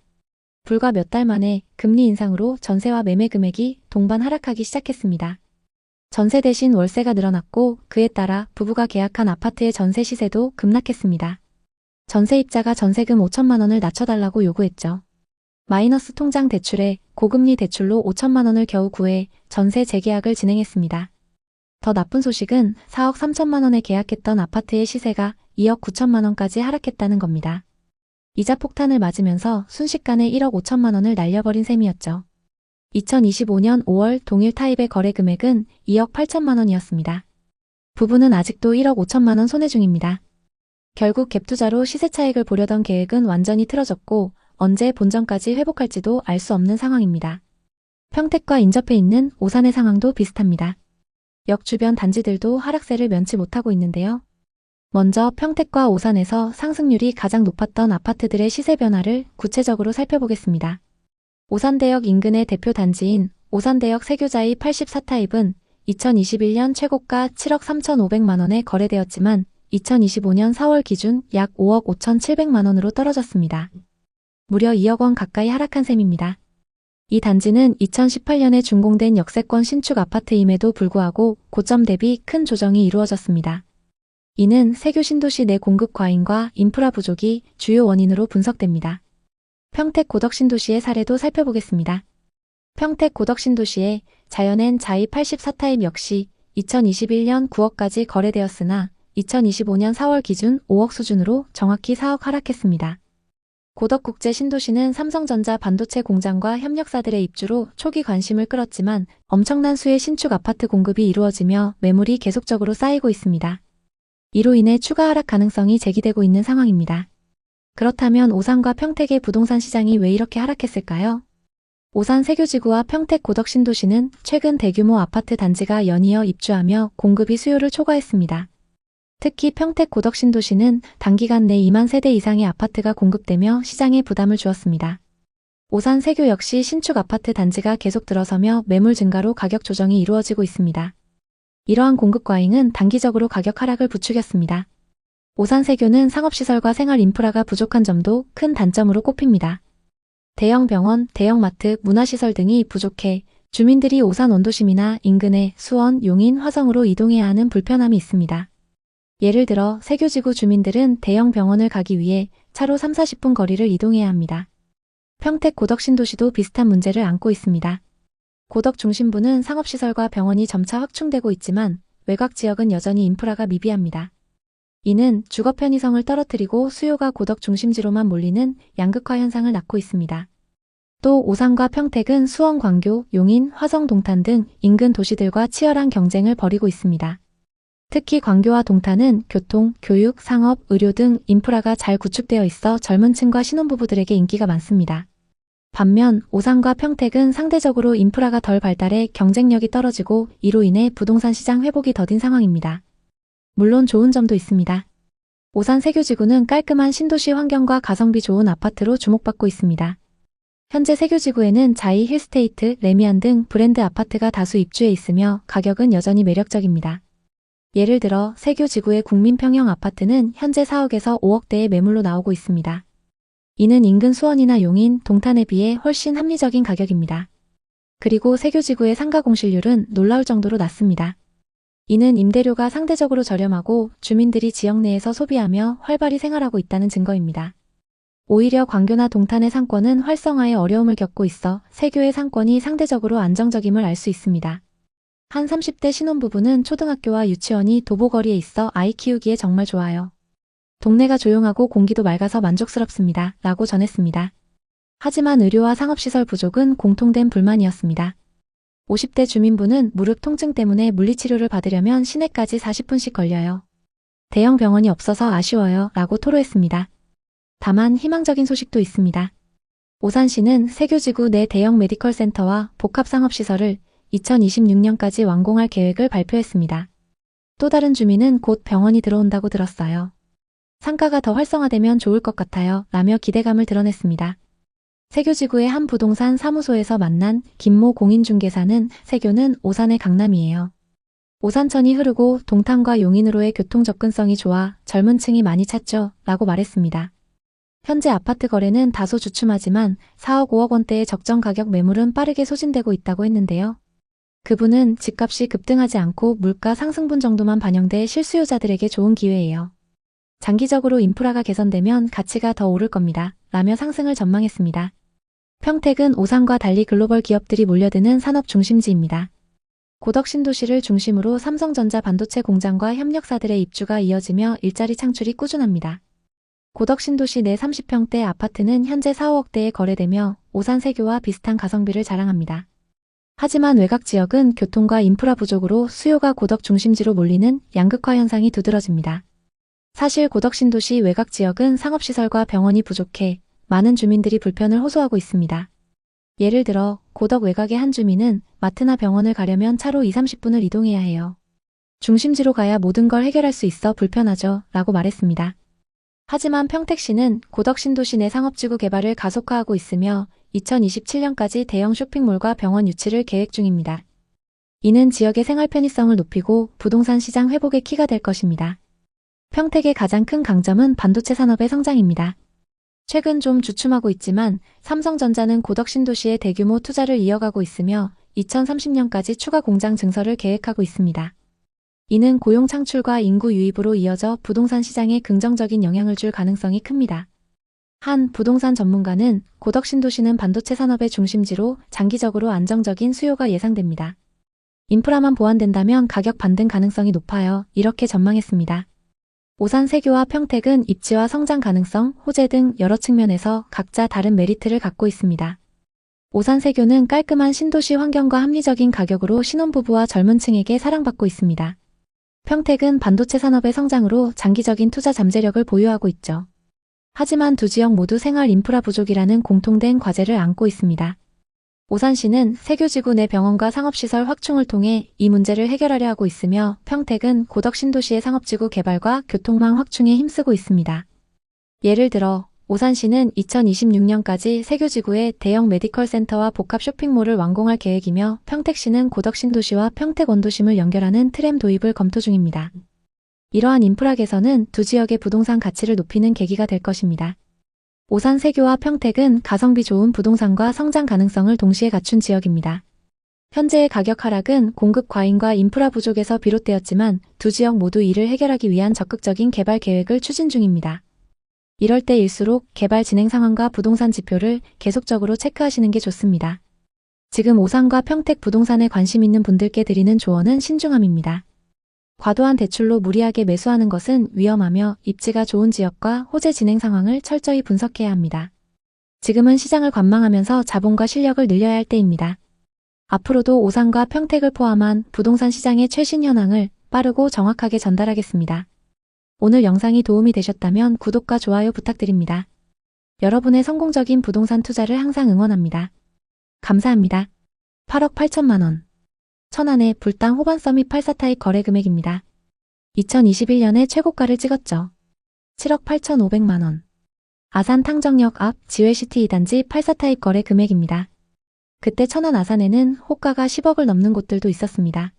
불과 몇 달 만에 금리 인상으로 전세와 매매 금액이 동반 하락하기 시작했습니다. 전세 대신 월세가 늘어났고 그에 따라 부부가 계약한 아파트의 전세 시세도 급락했습니다. 전세입자가 전세금 5천만 원을 낮춰달라고 요구했죠. 마이너스 통장 대출에 고금리 대출로 5천만 원을 겨우 구해 전세 재계약을 진행했습니다. 더 나쁜 소식은 4억 3천만 원에 계약했던 아파트의 시세가 2억 9천만 원까지 하락했다는 겁니다. 이자 폭탄을 맞으면서 순식간에 1억 5천만 원을 날려버린 셈이었죠. 2025년 5월 동일 타입의 거래 금액은 2억 8천만 원이었습니다. 부부는 아직도 1억 5천만 원 손해 중입니다. 결국 갭투자로 시세 차익을 보려던 계획은 완전히 틀어졌고 언제 본전까지 회복할지도 알 수 없는 상황입니다. 평택과 인접해 있는 오산의 상황도 비슷합니다. 역 주변 단지들도 하락세를 면치 못하고 있는데요. 먼저 평택과 오산에서 상승률이 가장 높았던 아파트들의 시세 변화를 구체적으로 살펴보겠습니다. 오산대역 인근의 대표 단지인 오산대역 세교자이 84타입은 2021년 최고가 7억 3,500만 원에 거래되었지만 2025년 4월 기준 약 5억 5,700만 원으로 떨어졌습니다. 무려 2억 원 가까이 하락한 셈입니다. 이 단지는 2018년에 준공된 역세권 신축 아파트임에도 불구하고 고점 대비 큰 조정이 이루어졌습니다. 이는 세교 신도시 내 공급 과잉과 인프라 부족이 주요 원인으로 분석됩니다. 평택 고덕 신도시의 사례도 살펴보겠습니다. 평택 고덕 신도시의 자연엔 자이 84타입 역시 2021년 9억까지 거래되었으나 2025년 4월 기준 5억 수준으로 정확히 4억 하락했습니다. 고덕국제 신도시는 삼성전자 반도체 공장과 협력사들의 입주로 초기 관심을 끌었지만 엄청난 수의 신축 아파트 공급이 이루어지며 매물이 계속적으로 쌓이고 있습니다. 이로 인해 추가 하락 가능성이 제기되고 있는 상황입니다. 그렇다면 오산과 평택의 부동산 시장이 왜 이렇게 하락했을까요? 오산 세교지구와 평택 고덕 신도시는 최근 대규모 아파트 단지가 연이어 입주하며 공급이 수요를 초과했습니다. 특히 평택 고덕 신도시는 단기간 내 2만 세대 이상의 아파트가 공급되며 시장에 부담을 주었습니다. 오산 세교 역시 신축 아파트 단지가 계속 들어서며 매물 증가로 가격 조정이 이루어지고 있습니다. 이러한 공급 과잉은 단기적으로 가격 하락을 부추겼습니다. 오산 세교는 상업시설과 생활 인프라가 부족한 점도 큰 단점으로 꼽힙니다. 대형 병원, 대형 마트, 문화시설 등이 부족해 주민들이 오산 원도심이나 인근의 수원, 용인, 화성으로 이동해야 하는 불편함이 있습니다. 예를 들어 세교지구 주민들은 대형 병원을 가기 위해 차로 3-40분 거리를 이동해야 합니다. 평택 고덕 신도시도 비슷한 문제를 안고 있습니다. 고덕 중심부는 상업시설과 병원이 점차 확충되고 있지만 외곽 지역은 여전히 인프라가 미비합니다. 이는 주거 편의성을 떨어뜨리고 수요가 고덕 중심지로만 몰리는 양극화 현상을 낳고 있습니다. 또 오산과 평택은 수원, 광교, 용인, 화성, 동탄 등 인근 도시들과 치열한 경쟁을 벌이고 있습니다. 특히 광교와 동탄은 교통, 교육, 상업, 의료 등 인프라가 잘 구축되어 있어 젊은 층과 신혼부부들에게 인기가 많습니다. 반면 오산과 평택은 상대적으로 인프라가 덜 발달해 경쟁력이 떨어지고 이로 인해 부동산 시장 회복이 더딘 상황입니다. 물론 좋은 점도 있습니다. 오산 세교지구는 깔끔한 신도시 환경과 가성비 좋은 아파트로 주목받고 있습니다. 현재 세교지구에는 자이, 힐스테이트, 레미안 등 브랜드 아파트가 다수 입주해 있으며 가격은 여전히 매력적입니다. 예를 들어 세교지구의 국민평형 아파트는 현재 4억에서 5억대의 매물로 나오고 있습니다. 이는 인근 수원이나 용인, 동탄에 비해 훨씬 합리적인 가격입니다. 그리고 세교지구의 상가 공실률은 놀라울 정도로 낮습니다. 이는 임대료가 상대적으로 저렴하고 주민들이 지역 내에서 소비하며 활발히 생활하고 있다는 증거입니다. 오히려 광교나 동탄의 상권은 활성화에 어려움을 겪고 있어 세교의 상권이 상대적으로 안정적임을 알 수 있습니다. 한 30대 신혼부부는 초등학교와 유치원이 도보거리에 있어 아이 키우기에 정말 좋아요. 동네가 조용하고 공기도 맑아서 만족스럽습니다. 라고 전했습니다. 하지만 의료와 상업시설 부족은 공통된 불만이었습니다. 50대 주민부는 무릎 통증 때문에 물리치료를 받으려면 시내까지 40분씩 걸려요. 대형 병원이 없어서 아쉬워요. 라고 토로했습니다. 다만 희망적인 소식도 있습니다. 오산시는 세교지구 내 대형 메디컬 센터와 복합상업시설을 2026년까지 완공할 계획을 발표했습니다. 또 다른 주민은 곧 병원이 들어온다고 들었어요. 상가가 더 활성화되면 좋을 것 같아요. 라며 기대감을 드러냈습니다. 세교지구의 한 부동산 사무소에서 만난 김모 공인중개사는 세교는 오산의 강남이에요. 오산천이 흐르고 동탄과 용인으로의 교통 접근성이 좋아 젊은 층이 많이 찾죠. 라고 말했습니다. 현재 아파트 거래는 다소 주춤하지만 4억 5억 원대의 적정 가격 매물은 빠르게 소진되고 있다고 했는데요. 그분은 집값이 급등하지 않고 물가 상승분 정도만 반영돼 실수요자들에게 좋은 기회예요. 장기적으로 인프라가 개선되면 가치가 더 오를 겁니다. 라며 상승을 전망했습니다. 평택은 오산과 달리 글로벌 기업들이 몰려드는 산업 중심지입니다. 고덕 신도시를 중심으로 삼성전자 반도체 공장과 협력사들의 입주가 이어지며 일자리 창출이 꾸준합니다. 고덕 신도시 내 30평대 아파트는 현재 4-5억대에 거래되며 오산 세교와 비슷한 가성비를 자랑합니다. 하지만 외곽 지역은 교통과 인프라 부족으로 수요가 고덕 중심지로 몰리는 양극화 현상이 두드러집니다. 사실 고덕 신도시 외곽 지역은 상업시설과 병원이 부족해 많은 주민들이 불편을 호소하고 있습니다. 예를 들어 고덕 외곽의 한 주민은 마트나 병원을 가려면 차로 2-30분을 이동해야 해요. 중심지로 가야 모든 걸 해결할 수 있어 불편하죠. 라고 말했습니다. 하지만 평택시는 고덕 신도시 내 상업지구 개발을 가속화하고 있으며 2027년까지 대형 쇼핑몰과 병원 유치를 계획 중입니다. 이는 지역의 생활 편의성을 높이고 부동산 시장 회복의 키가 될 것입니다. 평택의 가장 큰 강점은 반도체 산업의 성장입니다. 최근 좀 주춤하고 있지만 삼성전자는 고덕 신도시에 대규모 투자를 이어가고 있으며 2030년까지 추가 공장 증설을 계획하고 있습니다. 이는 고용 창출과 인구 유입으로 이어져 부동산 시장에 긍정적인 영향을 줄 가능성이 큽니다. 한 부동산 전문가는 고덕 신도시는 반도체 산업의 중심지로 장기적으로 안정적인 수요가 예상됩니다. 인프라만 보완된다면 가격 반등 가능성이 높아요. 이렇게 전망했습니다. 오산 세교와 평택은 입지와 성장 가능성, 호재 등 여러 측면에서 각자 다른 메리트를 갖고 있습니다. 오산 세교는 깔끔한 신도시 환경과 합리적인 가격으로 신혼부부와 젊은 층에게 사랑받고 있습니다. 평택은 반도체 산업의 성장으로 장기적인 투자 잠재력을 보유하고 있죠. 하지만 두 지역 모두 생활 인프라 부족이라는 공통된 과제를 안고 있습니다. 오산시는 세교지구 내 병원과 상업시설 확충을 통해 이 문제를 해결하려 하고 있으며 평택은 고덕 신도시의 상업지구 개발과 교통망 확충에 힘쓰고 있습니다. 예를 들어 오산시는 2026년까지 세교지구에 대형 메디컬 센터와 복합 쇼핑몰을 완공할 계획이며 평택시는 고덕 신도시와 평택 원도심을 연결하는 트램 도입을 검토 중입니다. 이러한 인프라 개선은 두 지역의 부동산 가치를 높이는 계기가 될 것입니다. 오산 세교와 평택은 가성비 좋은 부동산과 성장 가능성을 동시에 갖춘 지역입니다. 현재의 가격 하락은 공급 과잉과 인프라 부족에서 비롯되었지만 두 지역 모두 이를 해결하기 위한 적극적인 개발 계획을 추진 중입니다. 이럴 때일수록 개발 진행 상황과 부동산 지표를 계속적으로 체크하시는 게 좋습니다. 지금 오산과 평택 부동산에 관심 있는 분들께 드리는 조언은 신중함입니다. 과도한 대출로 무리하게 매수하는 것은 위험하며 입지가 좋은 지역과 호재 진행 상황을 철저히 분석해야 합니다. 지금은 시장을 관망하면서 자본과 실력을 늘려야 할 때입니다. 앞으로도 오산과 평택을 포함한 부동산 시장의 최신 현황을 빠르고 정확하게 전달하겠습니다. 오늘 영상이 도움이 되셨다면 구독과 좋아요 부탁드립니다. 여러분의 성공적인 부동산 투자를 항상 응원합니다. 감사합니다. 8억 8천만 원. 천안의 불당 호반 서밋 84타입 거래 금액입니다. 2021년에 최고가를 찍었죠. 7억 8,500만 원. 아산 탕정역 앞 지회시티 2단지 84타입 거래 금액입니다. 그때 천안 아산에는 호가가 10억을 넘는 곳들도 있었습니다.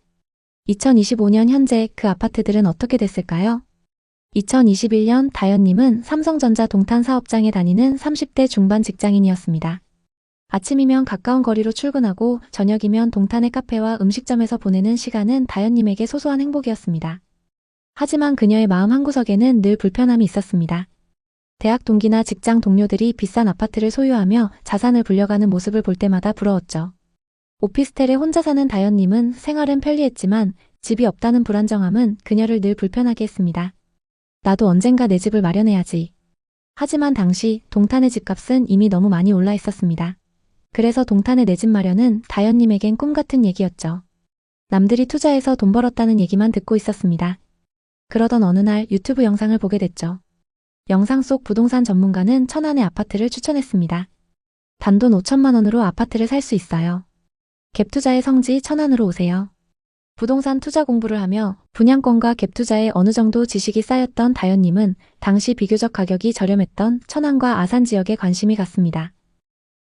2025년 현재 그 아파트들은 어떻게 됐을까요? 2021년 다현님은 삼성전자 동탄 사업장에 다니는 30대 중반 직장인이었습니다. 아침이면 가까운 거리로 출근하고 저녁이면 동탄의 카페와 음식점에서 보내는 시간은 다현님에게 소소한 행복이었습니다. 하지만 그녀의 마음 한구석에는 늘 불편함이 있었습니다. 대학 동기나 직장 동료들이 비싼 아파트를 소유하며 자산을 불려가는 모습을 볼 때마다 부러웠죠. 오피스텔에 혼자 사는 다현님은 생활은 편리했지만 집이 없다는 불안정함은 그녀를 늘 불편하게 했습니다. 나도 언젠가 내 집을 마련해야지. 하지만 당시 동탄의 집값은 이미 너무 많이 올라 있었습니다. 그래서 동탄의 내 집 마련은 다현님에겐 꿈 같은 얘기였죠. 남들이 투자해서 돈 벌었다는 얘기만 듣고 있었습니다. 그러던 어느 날 유튜브 영상을 보게 됐죠. 영상 속 부동산 전문가는 천안의 아파트를 추천했습니다. 단돈 5천만 원으로 아파트를 살 수 있어요. 갭투자의 성지 천안으로 오세요. 부동산 투자 공부를 하며 분양권과 갭투자에 어느 정도 지식이 쌓였던 다현님은 당시 비교적 가격이 저렴했던 천안과 아산 지역에 관심이 갔습니다.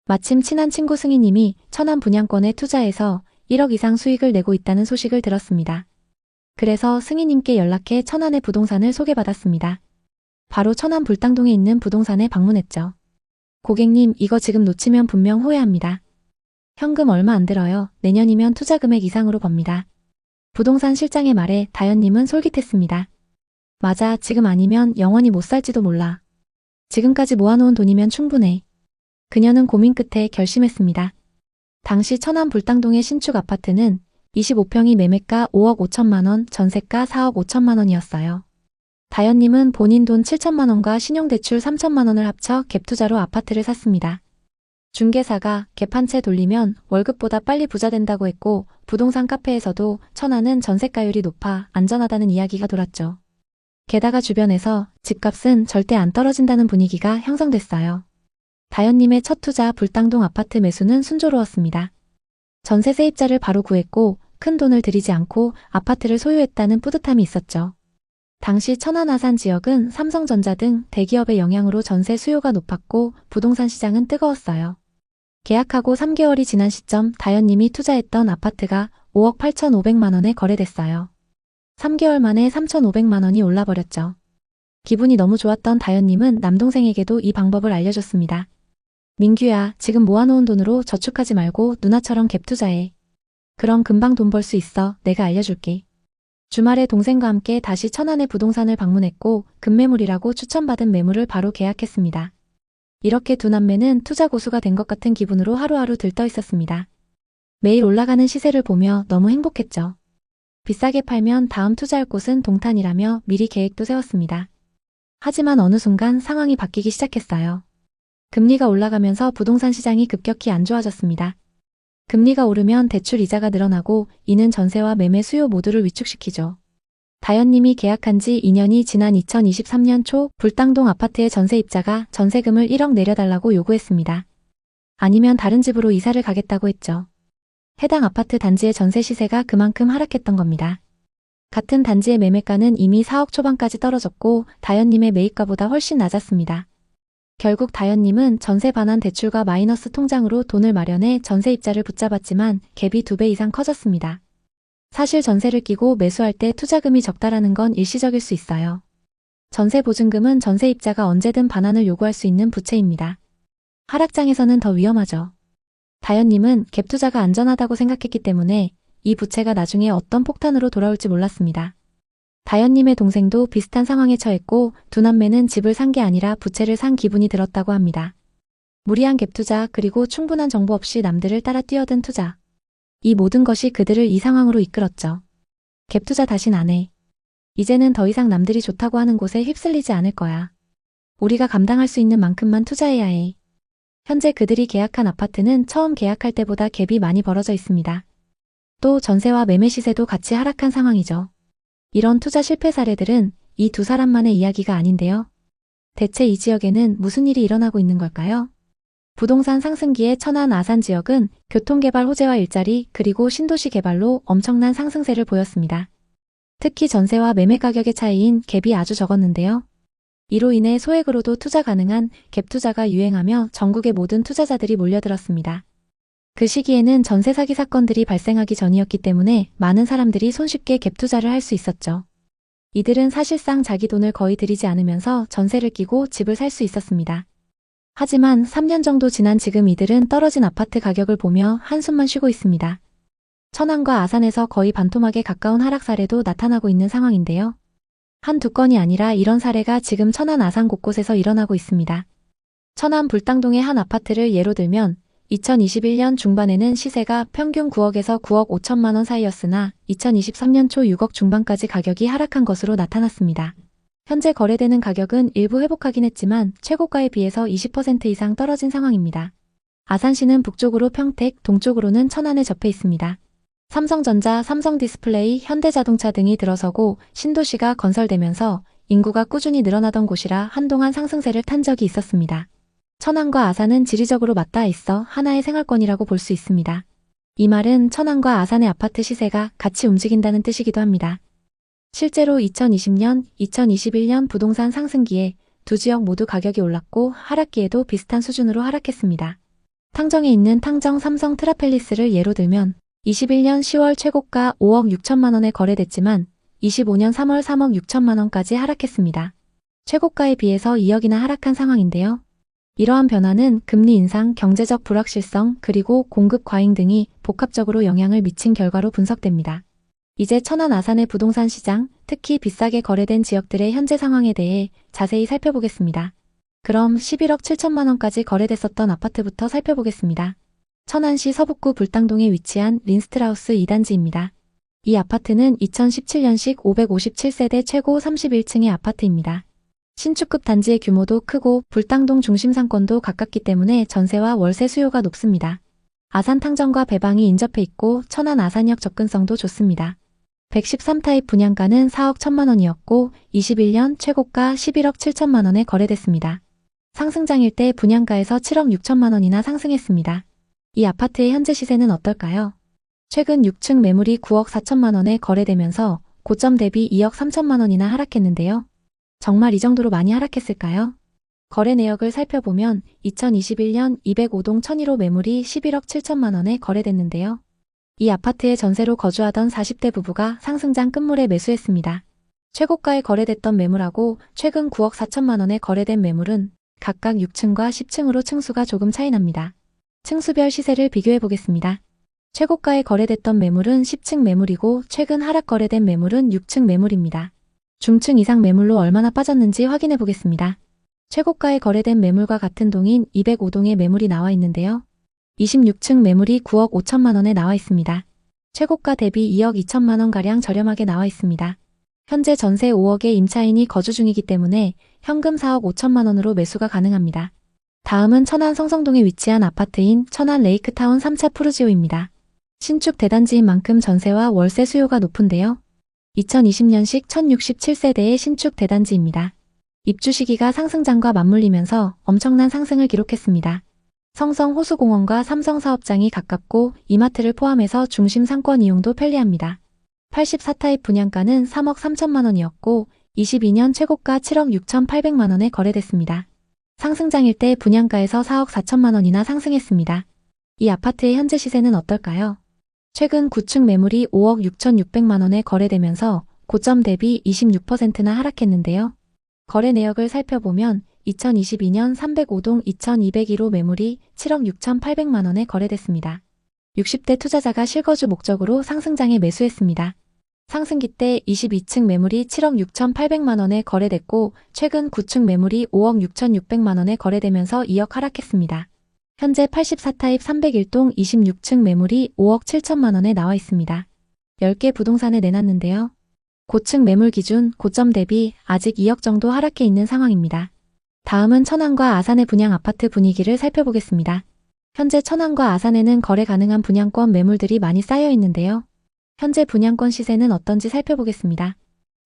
마침 친한 친구 승희님이 천안 분양권에 투자해서 1억 이상 수익을 내고 있다는 소식을 들었습니다. 그래서 승희님께 연락해 천안의 부동산을 소개받았습니다. 바로 천안 불당동에 있는 부동산에 방문했죠. 고객님, 이거 지금 놓치면 분명 후회합니다. 현금 얼마 안 들어요. 내년이면 투자 금액 이상으로 법니다. 부동산 실장의 말에 다현님은 솔깃했습니다. 맞아, 지금 아니면 영원히 못 살지도 몰라. 지금까지 모아놓은 돈이면 충분해. 그녀는 고민 끝에 결심했습니다. 당시 천안 불당동의 신축 아파트는 25평이 매매가 5억 5천만 원, 전세가 4억 5천만 원이었어요. 다현님은 본인 돈 7천만 원과 신용대출 3천만 원을 합쳐 갭투자로 아파트를 샀습니다. 중개사가 갭 한 채 돌리면 월급보다 빨리 부자 된다고 했고 부동산 카페에서도 천안은 전세가율이 높아 안전하다는 이야기가 돌았죠. 게다가 주변에서 집값은 절대 안 떨어진다는 분위기가 형성됐어요. 다현님의 첫 투자 불당동 아파트 매수는 순조로웠습니다. 전세 세입자를 바로 구했고 큰 돈을 들이지 않고 아파트를 소유했다는 뿌듯함이 있었죠. 당시 천안 아산 지역은 삼성전자 등 대기업의 영향으로 전세 수요가 높았고 부동산 시장은 뜨거웠어요. 계약하고 3개월이 지난 시점 다현님이 투자했던 아파트가 5억 8,500만 원에 거래됐어요. 3개월 만에 3,500만 원이 올라버렸죠. 기분이 너무 좋았던 다현님은 남동생에게도 이 방법을 알려줬습니다. 민규야, 지금 모아놓은 돈으로 저축하지 말고 누나처럼 갭 투자해. 그럼 금방 돈 벌 수 있어. 내가 알려줄게. 주말에 동생과 함께 다시 천안의 부동산을 방문했고 급매물이라고 추천받은 매물을 바로 계약했습니다. 이렇게 두 남매는 투자 고수가 된 것 같은 기분으로 하루하루 들떠 있었습니다. 매일 올라가는 시세를 보며 너무 행복했죠. 비싸게 팔면 다음 투자할 곳은 동탄이라며 미리 계획도 세웠습니다. 하지만 어느 순간 상황이 바뀌기 시작했어요. 금리가 올라가면서 부동산 시장이 급격히 안 좋아졌습니다. 금리가 오르면 대출 이자가 늘어나고 이는 전세와 매매 수요 모두를 위축시키죠. 다현님이 계약한 지 2년이 지난 2023년 초 불당동 아파트의 전세입자가 전세금을 1억 내려달라고 요구했습니다. 아니면 다른 집으로 이사를 가겠다고 했죠. 해당 아파트 단지의 전세 시세가 그만큼 하락했던 겁니다. 같은 단지의 매매가는 이미 4억 초반까지 떨어졌고 다현님의 매입가보다 훨씬 낮았습니다. 결국 다현님은 전세 반환 대출과 마이너스 통장으로 돈을 마련해 전세입자를 붙잡았지만 갭이 2배 이상 커졌습니다. 사실 전세를 끼고 매수할 때 투자금이 적다라는 건 일시적일 수 있어요. 전세 보증금은 전세입자가 언제든 반환을 요구할 수 있는 부채입니다. 하락장에서는 더 위험하죠. 다현님은 갭 투자가 안전하다고 생각했기 때문에 이 부채가 나중에 어떤 폭탄으로 돌아올지 몰랐습니다. 다현님의 동생도 비슷한 상황에 처했고 두 남매는 집을 산 게 아니라 부채를 산 기분이 들었다고 합니다. 무리한 갭 투자 그리고 충분한 정보 없이 남들을 따라 뛰어든 투자. 이 모든 것이 그들을 이 상황으로 이끌었죠. 갭 투자 다신 안 해. 이제는 더 이상 남들이 좋다고 하는 곳에 휩쓸리지 않을 거야. 우리가 감당할 수 있는 만큼만 투자해야 해. 현재 그들이 계약한 아파트는 처음 계약할 때보다 갭이 많이 벌어져 있습니다. 또 전세와 매매 시세도 같이 하락한 상황이죠. 이런 투자 실패 사례들은 이 두 사람만의 이야기가 아닌데요. 대체 이 지역에는 무슨 일이 일어나고 있는 걸까요? 부동산 상승기의 천안 아산 지역은 교통개발 호재와 일자리 그리고 신도시 개발로 엄청난 상승세를 보였습니다. 특히 전세와 매매 가격의 차이인 갭이 아주 적었는데요. 이로 인해 소액으로도 투자 가능한 갭 투자가 유행하며 전국의 모든 투자자들이 몰려들었습니다. 그 시기에는 전세 사기 사건들이 발생하기 전이었기 때문에 많은 사람들이 손쉽게 갭 투자를 할 수 있었죠. 이들은 사실상 자기 돈을 거의 들이지 않으면서 전세를 끼고 집을 살 수 있었습니다. 하지만 3년 정도 지난 지금 이들은 떨어진 아파트 가격을 보며 한숨만 쉬고 있습니다. 천안과 아산에서 거의 반토막에 가까운 하락 사례도 나타나고 있는 상황인데요. 한두 건이 아니라 이런 사례가 지금 천안 아산 곳곳에서 일어나고 있습니다. 천안 불당동의 한 아파트를 예로 들면 2021년 중반에는 시세가 평균 9억에서 9억 5천만 원 사이였으나 2023년 초 6억 중반까지 가격이 하락한 것으로 나타났습니다. 현재 거래되는 가격은 일부 회복하긴 했지만 최고가에 비해서 20% 이상 떨어진 상황입니다. 아산시는 북쪽으로 평택, 동쪽으로는 천안에 접해 있습니다. 삼성전자, 삼성디스플레이, 현대자동차 등이 들어서고 신도시가 건설되면서 인구가 꾸준히 늘어나던 곳이라 한동안 상승세를 탄 적이 있었습니다. 천안과 아산은 지리적으로 맞닿아 있어 하나의 생활권이라고 볼 수 있습니다. 이 말은 천안과 아산의 아파트 시세가 같이 움직인다는 뜻이기도 합니다. 실제로 2020년, 2021년 부동산 상승기에 두 지역 모두 가격이 올랐고 하락기에도 비슷한 수준으로 하락했습니다. 탕정에 있는 탕정 삼성 트라펠리스를 예로 들면 21년 10월 최고가 5억 6천만 원에 거래됐지만 25년 3월 3억 6천만 원까지 하락했습니다. 최고가에 비해서 2억이나 하락한 상황인데요. 이러한 변화는 금리 인상, 경제적 불확실성, 그리고 공급 과잉 등이 복합적으로 영향을 미친 결과로 분석됩니다. 이제 천안 아산의 부동산 시장, 특히 비싸게 거래된 지역들의 현재 상황에 대해 자세히 살펴보겠습니다. 그럼 11억 7천만 원까지 거래됐었던 아파트부터 살펴보겠습니다. 천안시 서북구 불당동에 위치한 린스트라우스 2단지입니다. 이 아파트는 2017년식 557세대 최고 31층의 아파트입니다. 신축급 단지의 규모도 크고 불당동 중심 상권도 가깝기 때문에 전세와 월세 수요가 높습니다. 아산 탕정과 배방이 인접해 있고 천안 아산역 접근성도 좋습니다. 113타입 분양가는 4억 1천만 원이었고 21년 최고가 11억 7천만 원에 거래됐습니다. 상승장일 때 분양가에서 7억 6천만 원이나 상승했습니다. 이 아파트의 현재 시세는 어떨까요? 최근 6층 매물이 9억 4천만 원에 거래되면서 고점 대비 2억 3천만 원이나 하락했는데요. 정말 이 정도로 많이 하락했을까요? 거래 내역을 살펴보면 2021년 205동 1001호 매물이 11억 7천만 원에 거래됐는데요. 이 아파트의 전세로 거주하던 40대 부부가 상승장 끝물에 매수했습니다. 최고가에 거래됐던 매물하고 최근 9억 4천만 원에 거래된 매물은 각각 6층과 10층으로 층수가 조금 차이 납니다. 층수별 시세를 비교해 보겠습니다. 최고가에 거래됐던 매물은 10층 매물이고 최근 하락 거래된 매물은 6층 매물입니다. 중층 이상 매물로 얼마나 빠졌는지 확인해 보겠습니다. 최고가에 거래된 매물과 같은 동인 205동의 매물이 나와 있는데요. 26층 매물이 9억 5천만 원에 나와 있습니다. 최고가 대비 2억 2천만 원가량 저렴하게 나와 있습니다. 현재 전세 5억의 임차인이 거주 중이기 때문에 현금 4억 5천만 원으로 매수가 가능합니다. 다음은 천안 성성동에 위치한 아파트인 천안 레이크타운 3차 푸르지오입니다. 신축 대단지인 만큼 전세와 월세 수요가 높은데요. 2020년식 1067세대의 신축 대단지입니다. 입주 시기가 상승장과 맞물리면서 엄청난 상승을 기록했습니다. 성성 호수공원과 삼성사업장이 가깝고 이마트를 포함해서 중심 상권 이용도 편리합니다. 84타입 분양가는 3억 3천만 원이었고 22년 최고가 7억 6천8백만 원에 거래됐습니다. 상승장일 때 분양가에서 4억 4천만 원이나 상승했습니다. 이 아파트의 현재 시세는 어떨까요? 최근 9층 매물이 5억 6천6백만 원에 거래되면서 고점 대비 26%나 하락했는데요. 거래 내역을 살펴보면 2022년 305동 2201호 매물이 7억 6,800만 원에 거래됐습니다. 60대 투자자가 실거주 목적으로 상승장에 매수했습니다. 상승기 때 22층 매물이 7억 6,800만 원에 거래됐고 최근 9층 매물이 5억 6,600만 원에 거래되면서 2억 하락했습니다. 현재 84타입 301동 26층 매물이 5억 7천만 원에 나와 있습니다. 10개 부동산에 내놨는데요. 고층 매물 기준 고점 대비 아직 2억 정도 하락해 있는 상황입니다. 다음은 천안과 아산의 분양 아파트 분위기를 살펴보겠습니다. 현재 천안과 아산에는 거래 가능한 분양권 매물들이 많이 쌓여 있는데요. 현재 분양권 시세는 어떤지 살펴보겠습니다.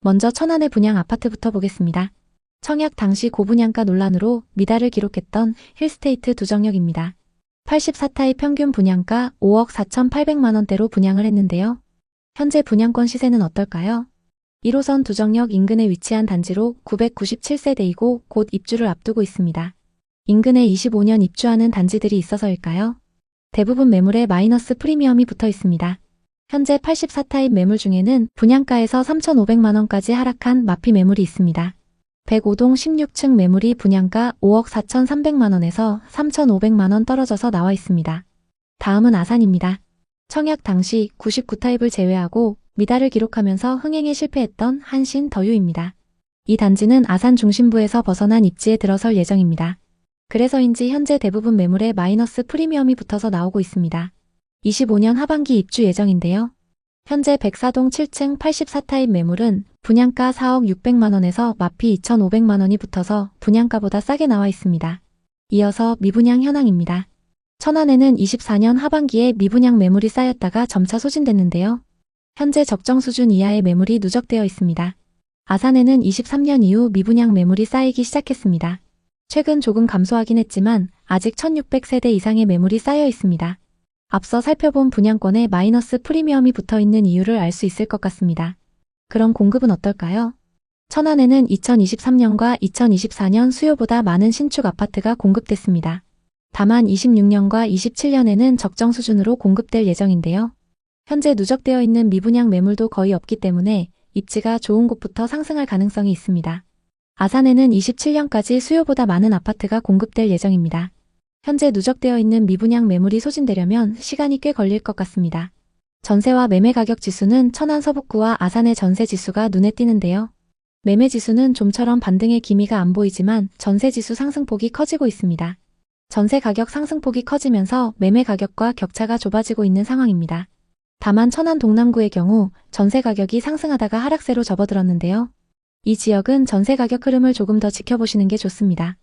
먼저 천안의 분양 아파트부터 보겠습니다. 청약 당시 고분양가 논란으로 미달을 기록했던 힐스테이트 두정역입니다. 84타입 평균 분양가 5억 4,800만 원대로 분양을 했는데요. 현재 분양권 시세는 어떨까요? 1호선 두정역 인근에 위치한 단지로 997세대이고 곧 입주를 앞두고 있습니다. 인근에 25년 입주하는 단지들이 있어서일까요? 대부분 매물에 마이너스 프리미엄이 붙어 있습니다. 현재 84타입 매물 중에는 분양가에서 3,500만 원까지 하락한 마피 매물이 있습니다. 105동 16층 매물이 분양가 5억 4,300만 원에서 3,500만 원 떨어져서 나와 있습니다. 다음은 아산입니다. 청약 당시 99타입을 제외하고 미달을 기록하면서 흥행에 실패했던 한신 더유입니다. 이 단지는 아산 중심부에서 벗어난 입지에 들어설 예정입니다. 그래서인지 현재 대부분 매물에 마이너스 프리미엄이 붙어서 나오고 있습니다. 25년 하반기 입주 예정인데요. 현재 104동 7층 84타입 매물은 분양가 4억 600만 원에서 마피 2,500만 원이 붙어서 분양가보다 싸게 나와 있습니다. 이어서 미분양 현황입니다. 천안에는 24년 하반기에 미분양 매물이 쌓였다가 점차 소진됐는데요. 현재 적정 수준 이하의 매물이 누적되어 있습니다. 아산에는 23년 이후 미분양 매물이 쌓이기 시작했습니다. 최근 조금 감소하긴 했지만 아직 1,600세대 이상의 매물이 쌓여 있습니다. 앞서 살펴본 분양권에 마이너스 프리미엄이 붙어있는 이유를 알 수 있을 것 같습니다. 그럼 공급은 어떨까요? 천안에는 2023년과 2024년 수요보다 많은 신축 아파트가 공급됐습니다. 다만 26년과 27년에는 적정 수준으로 공급될 예정인데요. 현재 누적되어 있는 미분양 매물도 거의 없기 때문에 입지가 좋은 곳부터 상승할 가능성이 있습니다. 아산에는 27년까지 수요보다 많은 아파트가 공급될 예정입니다. 현재 누적되어 있는 미분양 매물이 소진되려면 시간이 꽤 걸릴 것 같습니다. 전세와 매매 가격 지수는 천안 서북구와 아산의 전세 지수가 눈에 띄는데요. 매매 지수는 좀처럼 반등의 기미가 안 보이지만 전세 지수 상승폭이 커지고 있습니다. 전세 가격 상승폭이 커지면서 매매 가격과 격차가 좁아지고 있는 상황입니다. 다만 천안 동남구의 경우 전세 가격이 상승하다가 하락세로 접어들었는데요. 이 지역은 전세 가격 흐름을 조금 더 지켜보시는 게 좋습니다.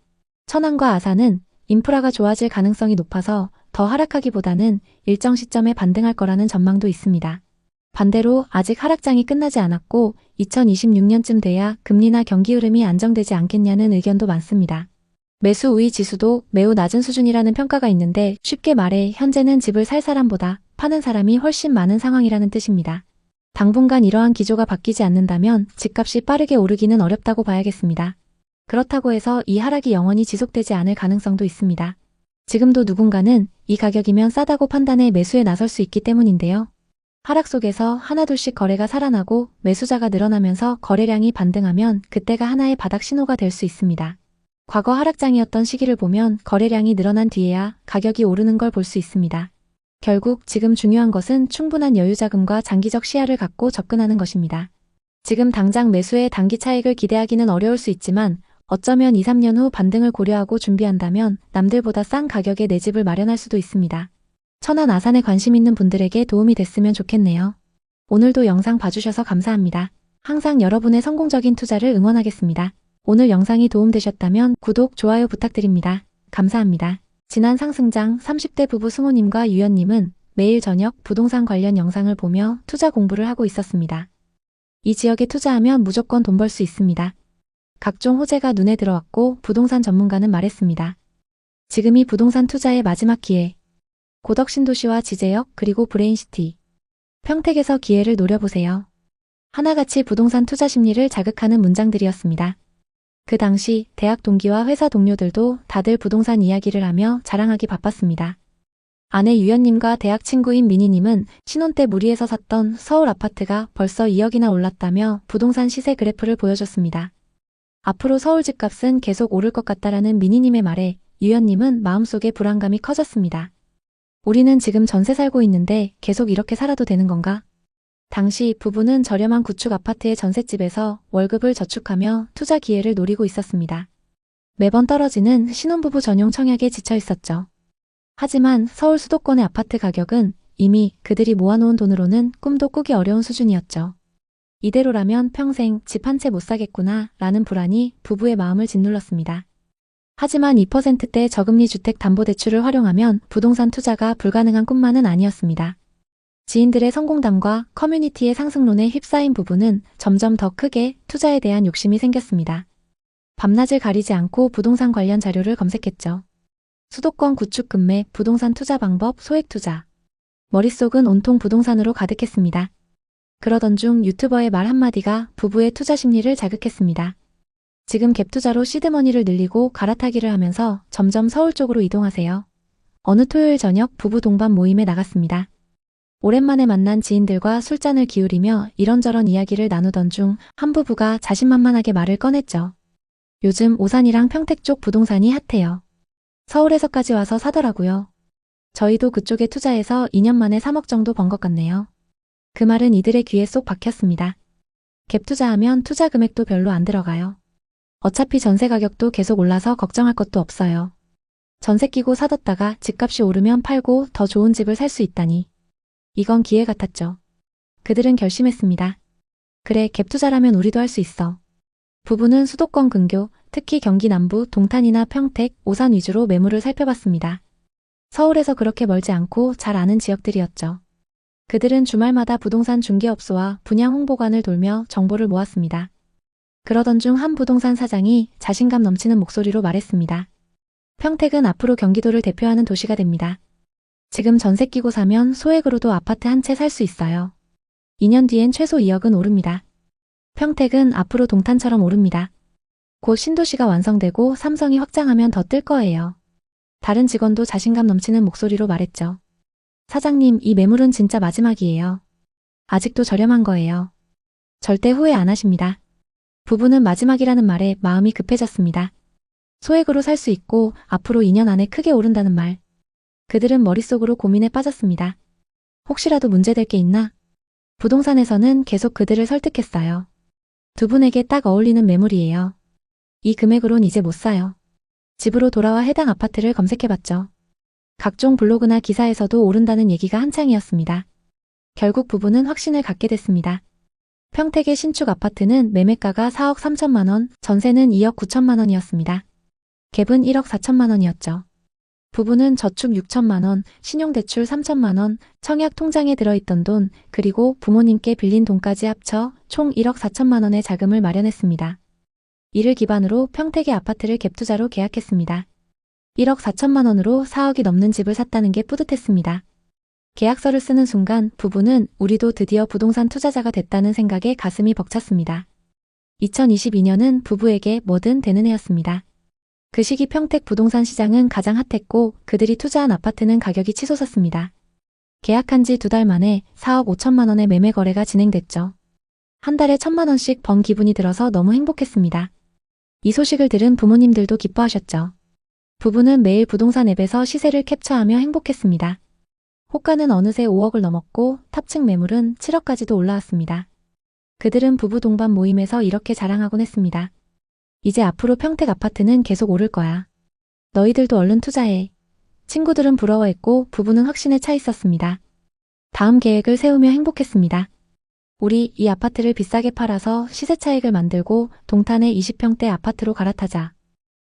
천안과 아산은 인프라가 좋아질 가능성이 높아서 더 하락하기보다는 일정 시점에 반등할 거라는 전망도 있습니다. 반대로 아직 하락장이 끝나지 않았고 2026년쯤 돼야 금리나 경기 흐름이 안정되지 않겠냐는 의견도 많습니다. 매수 우위 지수도 매우 낮은 수준이라는 평가가 있는데 쉽게 말해 현재는 집을 살 사람보다 파는 사람이 훨씬 많은 상황이라는 뜻입니다. 당분간 이러한 기조가 바뀌지 않는다면 집값이 빠르게 오르기는 어렵다고 봐야겠습니다. 그렇다고 해서 이 하락이 영원히 지속되지 않을 가능성도 있습니다. 지금도 누군가는 이 가격이면 싸다고 판단해 매수에 나설 수 있기 때문인데요. 하락 속에서 하나둘씩 거래가 살아나고 매수자가 늘어나면서 거래량이 반등하면 그때가 하나의 바닥 신호가 될 수 있습니다. 과거 하락장이었던 시기를 보면 거래량이 늘어난 뒤에야 가격이 오르는 걸 볼 수 있습니다. 결국 지금 중요한 것은 충분한 여유자금과 장기적 시야를 갖고 접근하는 것입니다. 지금 당장 매수의 단기 차익을 기대하기는 어려울 수 있지만 어쩌면 2, 3년 후 반등을 고려하고 준비한다면 남들보다 싼 가격에 내 집을 마련할 수도 있습니다. 천안 아산에 관심 있는 분들에게 도움이 됐으면 좋겠네요. 오늘도 영상 봐주셔서 감사합니다. 항상 여러분의 성공적인 투자를 응원하겠습니다. 오늘 영상이 도움되셨다면 구독, 좋아요 부탁드립니다. 감사합니다. 지난 상승장 30대 부부 승호님과 유연님은 매일 저녁 부동산 관련 영상을 보며 투자 공부를 하고 있었습니다. 이 지역에 투자하면 무조건 돈 벌 수 있습니다. 각종 호재가 눈에 들어왔고 부동산 전문가는 말했습니다. 지금이 부동산 투자의 마지막 기회. 고덕 신도시와 지제역 그리고 브레인시티. 평택에서 기회를 노려보세요. 하나같이 부동산 투자 심리를 자극하는 문장들이었습니다. 그 당시 대학 동기와 회사 동료들도 다들 부동산 이야기를 하며 자랑하기 바빴습니다. 아내 유연님과 대학 친구인 미니님은 신혼 때 무리해서 샀던 서울 아파트가 벌써 2억이나 올랐다며 부동산 시세 그래프를 보여줬습니다. 앞으로 서울 집값은 계속 오를 것 같다라는 미니님의 말에 유연님은 마음속에 불안감이 커졌습니다. 우리는 지금 전세 살고 있는데 계속 이렇게 살아도 되는 건가? 당시 부부는 저렴한 구축 아파트의 전셋집에서 월급을 저축하며 투자 기회를 노리고 있었습니다. 매번 떨어지는 신혼부부 전용 청약에 지쳐 있었죠. 하지만 서울 수도권의 아파트 가격은 이미 그들이 모아놓은 돈으로는 꿈도 꾸기 어려운 수준이었죠. 이대로라면 평생 집 한 채 못 사겠구나 라는 불안이 부부의 마음을 짓눌렀습니다. 하지만 2%대 저금리 주택담보대출을 활용하면 부동산 투자가 불가능한 꿈만은 아니었습니다. 지인들의 성공담과 커뮤니티의 상승론에 휩싸인 부부는 점점 더 크게 투자에 대한 욕심이 생겼습니다. 밤낮을 가리지 않고 부동산 관련 자료를 검색했죠. 수도권 구축 급매, 부동산 투자 방법, 소액 투자. 머릿속은 온통 부동산으로 가득했습니다. 그러던 중 유튜버의 말 한마디가 부부의 투자 심리를 자극했습니다. 지금 갭 투자로 시드머니를 늘리고 갈아타기를 하면서 점점 서울 쪽으로 이동하세요. 어느 토요일 저녁 부부 동반 모임에 나갔습니다. 오랜만에 만난 지인들과 술잔을 기울이며 이런저런 이야기를 나누던 중 한 부부가 자신만만하게 말을 꺼냈죠. 요즘 오산이랑 평택 쪽 부동산이 핫해요. 서울에서까지 와서 사더라고요. 저희도 그쪽에 투자해서 2년 만에 3억 정도 번 것 같네요. 그 말은 이들의 귀에 쏙 박혔습니다. 갭 투자하면 투자 금액도 별로 안 들어가요. 어차피 전세 가격도 계속 올라서 걱정할 것도 없어요. 전세 끼고 사뒀다가 집값이 오르면 팔고 더 좋은 집을 살 수 있다니. 이건 기회 같았죠. 그들은 결심했습니다. 그래, 갭 투자라면 우리도 할 수 있어. 부부는 수도권 근교, 특히 경기 남부, 동탄이나 평택, 오산 위주로 매물을 살펴봤습니다. 서울에서 그렇게 멀지 않고 잘 아는 지역들이었죠. 그들은 주말마다 부동산 중개업소와 분양 홍보관을 돌며 정보를 모았습니다. 그러던 중 한 부동산 사장이 자신감 넘치는 목소리로 말했습니다. 평택은 앞으로 경기도를 대표하는 도시가 됩니다. 지금 전세 끼고 사면 소액으로도 아파트 한 채 살 수 있어요. 2년 뒤엔 최소 2억은 오릅니다. 평택은 앞으로 동탄처럼 오릅니다. 곧 신도시가 완성되고 삼성이 확장하면 더 뜰 거예요. 다른 직원도 자신감 넘치는 목소리로 말했죠. 사장님, 이 매물은 진짜 마지막이에요. 아직도 저렴한 거예요. 절대 후회 안 하십니다. 부부는 마지막이라는 말에 마음이 급해졌습니다. 소액으로 살 수 있고 앞으로 2년 안에 크게 오른다는 말. 그들은 머릿속으로 고민에 빠졌습니다. 혹시라도 문제될 게 있나? 부동산에서는 계속 그들을 설득했어요. 두 분에게 딱 어울리는 매물이에요. 이 금액으론 이제 못 사요. 집으로 돌아와 해당 아파트를 검색해봤죠. 각종 블로그나 기사에서도 오른다는 얘기가 한창이었습니다. 결국 부부는 확신을 갖게 됐습니다. 평택의 신축 아파트는 매매가가 4억 3천만 원, 전세는 2억 9천만 원이었습니다. 갭은 1억 4천만 원이었죠. 부부는 저축 6천만 원, 신용대출 3천만 원, 청약 통장에 들어있던 돈, 그리고 부모님께 빌린 돈까지 합쳐 총 1억 4천만 원의 자금을 마련했습니다. 이를 기반으로 평택의 아파트를 갭투자로 계약했습니다. 1억 4천만 원으로 4억이 넘는 집을 샀다는 게 뿌듯했습니다. 계약서를 쓰는 순간 부부는 우리도 드디어 부동산 투자자가 됐다는 생각에 가슴이 벅찼습니다. 2022년은 부부에게 뭐든 되는 해였습니다. 그 시기 평택 부동산 시장은 가장 핫했고 그들이 투자한 아파트는 가격이 치솟았습니다. 계약한 지 2달 만에 4억 5천만 원의 매매 거래가 진행됐죠. 한 달에 1,000만 원씩 번 기분이 들어서 너무 행복했습니다. 이 소식을 들은 부모님들도 기뻐하셨죠. 부부는 매일 부동산 앱에서 시세를 캡처하며 행복했습니다. 호가는 어느새 5억을 넘었고 탑층 매물은 7억까지도 올라왔습니다. 그들은 부부 동반 모임에서 이렇게 자랑하곤 했습니다. 이제 앞으로 평택 아파트는 계속 오를 거야. 너희들도 얼른 투자해. 친구들은 부러워했고 부부는 확신에 차 있었습니다. 다음 계획을 세우며 행복했습니다. 우리 이 아파트를 비싸게 팔아서 시세 차익을 만들고 동탄의 20평대 아파트로 갈아타자.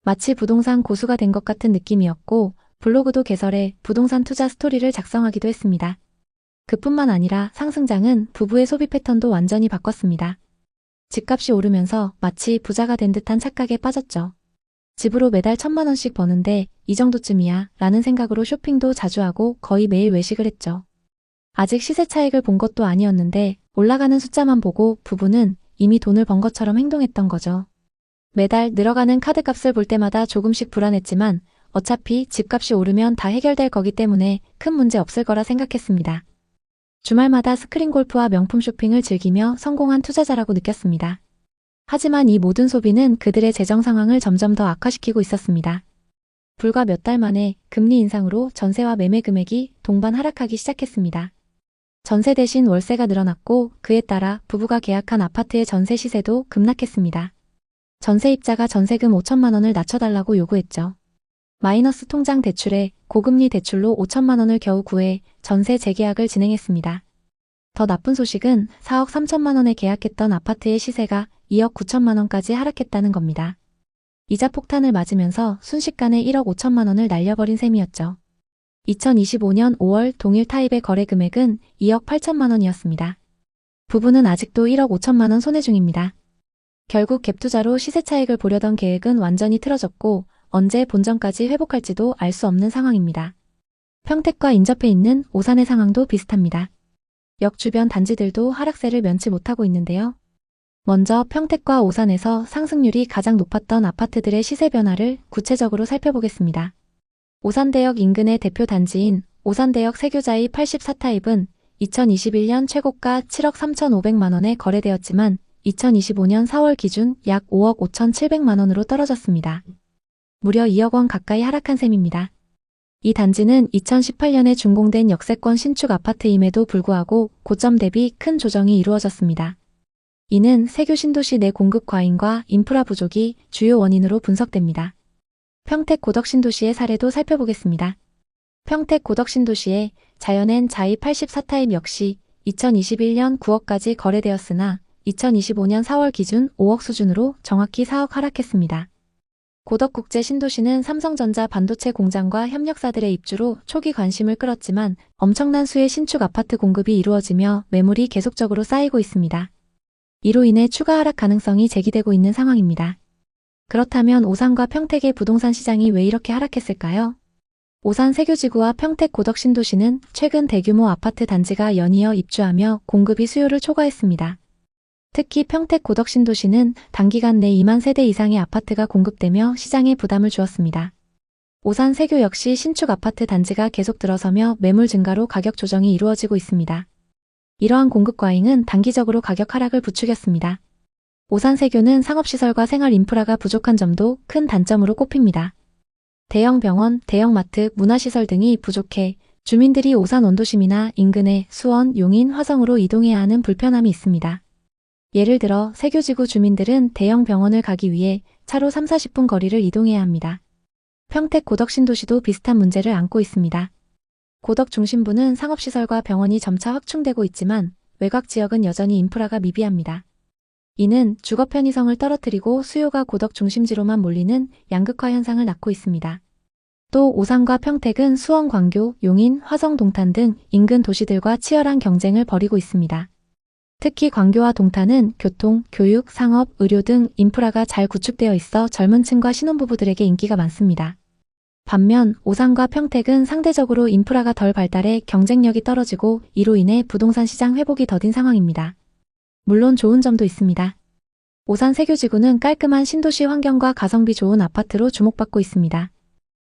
마치 부동산 고수가 된 것 같은 느낌이었고 블로그도 개설해 부동산 투자 스토리를 작성하기도 했습니다. 그뿐만 아니라 상승장은 부부의 소비 패턴도 완전히 바꿨습니다. 집값이 오르면서 마치 부자가 된 듯한 착각에 빠졌죠. 집으로 매달 1,000만 원씩 버는데 이 정도쯤이야 라는 생각으로 쇼핑도 자주 하고 거의 매일 외식을 했죠. 아직 시세 차익을 본 것도 아니었는데 올라가는 숫자만 보고 부부는 이미 돈을 번 것처럼 행동했던 거죠. 매달 늘어가는 카드값을 볼 때마다 조금씩 불안했지만 어차피 집값이 오르면 다 해결될 거기 때문에 큰 문제 없을 거라 생각했습니다. 주말마다 스크린 골프와 명품 쇼핑을 즐기며 성공한 투자자라고 느꼈습니다. 하지만 이 모든 소비는 그들의 재정 상황을 점점 더 악화시키고 있었습니다. 불과 몇 달 만에 금리 인상으로 전세와 매매 금액이 동반 하락하기 시작했습니다. 전세 대신 월세가 늘어났고 그에 따라 부부가 계약한 아파트의 전세 시세도 급락했습니다. 전세입자가 전세금 5천만 원을 낮춰달라고 요구했죠. 마이너스 통장 대출에 고금리 대출로 5천만 원을 겨우 구해 전세 재계약을 진행했습니다. 더 나쁜 소식은 4억 3천만 원에 계약했던 아파트의 시세가 2억 9천만 원까지 하락했다는 겁니다. 이자 폭탄을 맞으면서 순식간에 1억 5천만 원을 날려버린 셈이었죠. 2025년 5월 동일 타입의 거래 금액은 2억 8천만 원이었습니다. 부부는 아직도 1억 5천만 원 손해 중입니다. 결국 갭투자로 시세 차익을 보려던 계획은 완전히 틀어졌고 언제 본전까지 회복할지도 알 수 없는 상황입니다. 평택과 인접해 있는 오산의 상황도 비슷합니다. 역 주변 단지들도 하락세를 면치 못하고 있는데요. 먼저 평택과 오산에서 상승률이 가장 높았던 아파트들의 시세 변화를 구체적으로 살펴보겠습니다. 오산대역 인근의 대표 단지인 오산대역 세교자이 84타입은 2021년 최고가 7억 3,500만 원에 거래되었지만 2025년 4월 기준 약 5억 5,700만 원으로 떨어졌습니다. 무려 2억 원 가까이 하락한 셈입니다. 이 단지는 2018년에 준공된 역세권 신축 아파트임에도 불구하고 고점 대비 큰 조정이 이루어졌습니다. 이는 세교 신도시 내 공급 과잉과 인프라 부족이 주요 원인으로 분석됩니다. 평택 고덕 신도시의 사례도 살펴보겠습니다. 평택 고덕 신도시의 자연엔 자이 84타입 역시 2021년 9억까지 거래되었으나 2025년 4월 기준 5억 수준으로 정확히 4억 하락했습니다. 고덕국제 신도시는 삼성전자 반도체 공장과 협력사들의 입주로 초기 관심을 끌었지만 엄청난 수의 신축 아파트 공급이 이루어지며 매물이 계속적으로 쌓이고 있습니다. 이로 인해 추가 하락 가능성이 제기되고 있는 상황입니다. 그렇다면 오산과 평택의 부동산 시장이 왜 이렇게 하락했을까요? 오산 세교지구와 평택 고덕 신도시는 최근 대규모 아파트 단지가 연이어 입주하며 공급이 수요를 초과했습니다. 특히 평택 고덕 신도시는 단기간 내 2만 세대 이상의 아파트가 공급되며 시장에 부담을 주었습니다. 오산 세교 역시 신축 아파트 단지가 계속 들어서며 매물 증가로 가격 조정이 이루어지고 있습니다. 이러한 공급 과잉은 단기적으로 가격 하락을 부추겼습니다. 오산 세교는 상업시설과 생활 인프라가 부족한 점도 큰 단점으로 꼽힙니다. 대형 병원, 대형 마트, 문화시설 등이 부족해 주민들이 오산 원도심이나 인근의 수원, 용인, 화성으로 이동해야 하는 불편함이 있습니다. 예를 들어 세교지구 주민들은 대형 병원을 가기 위해 차로 3, 40분 거리를 이동해야 합니다. 평택 고덕 신도시도 비슷한 문제를 안고 있습니다. 고덕 중심부는 상업시설과 병원이 점차 확충되고 있지만 외곽 지역은 여전히 인프라가 미비합니다. 이는 주거 편의성을 떨어뜨리고 수요가 고덕 중심지로만 몰리는 양극화 현상을 낳고 있습니다. 또 오산과 평택은 수원, 광교, 용인, 화성, 동탄 등 인근 도시들과 치열한 경쟁을 벌이고 있습니다. 특히 광교와 동탄은 교통, 교육, 상업, 의료 등 인프라가 잘 구축되어 있어 젊은 층과 신혼부부들에게 인기가 많습니다. 반면 오산과 평택은 상대적으로 인프라가 덜 발달해 경쟁력이 떨어지고 이로 인해 부동산 시장 회복이 더딘 상황입니다. 물론 좋은 점도 있습니다. 오산 세교지구는 깔끔한 신도시 환경과 가성비 좋은 아파트로 주목받고 있습니다.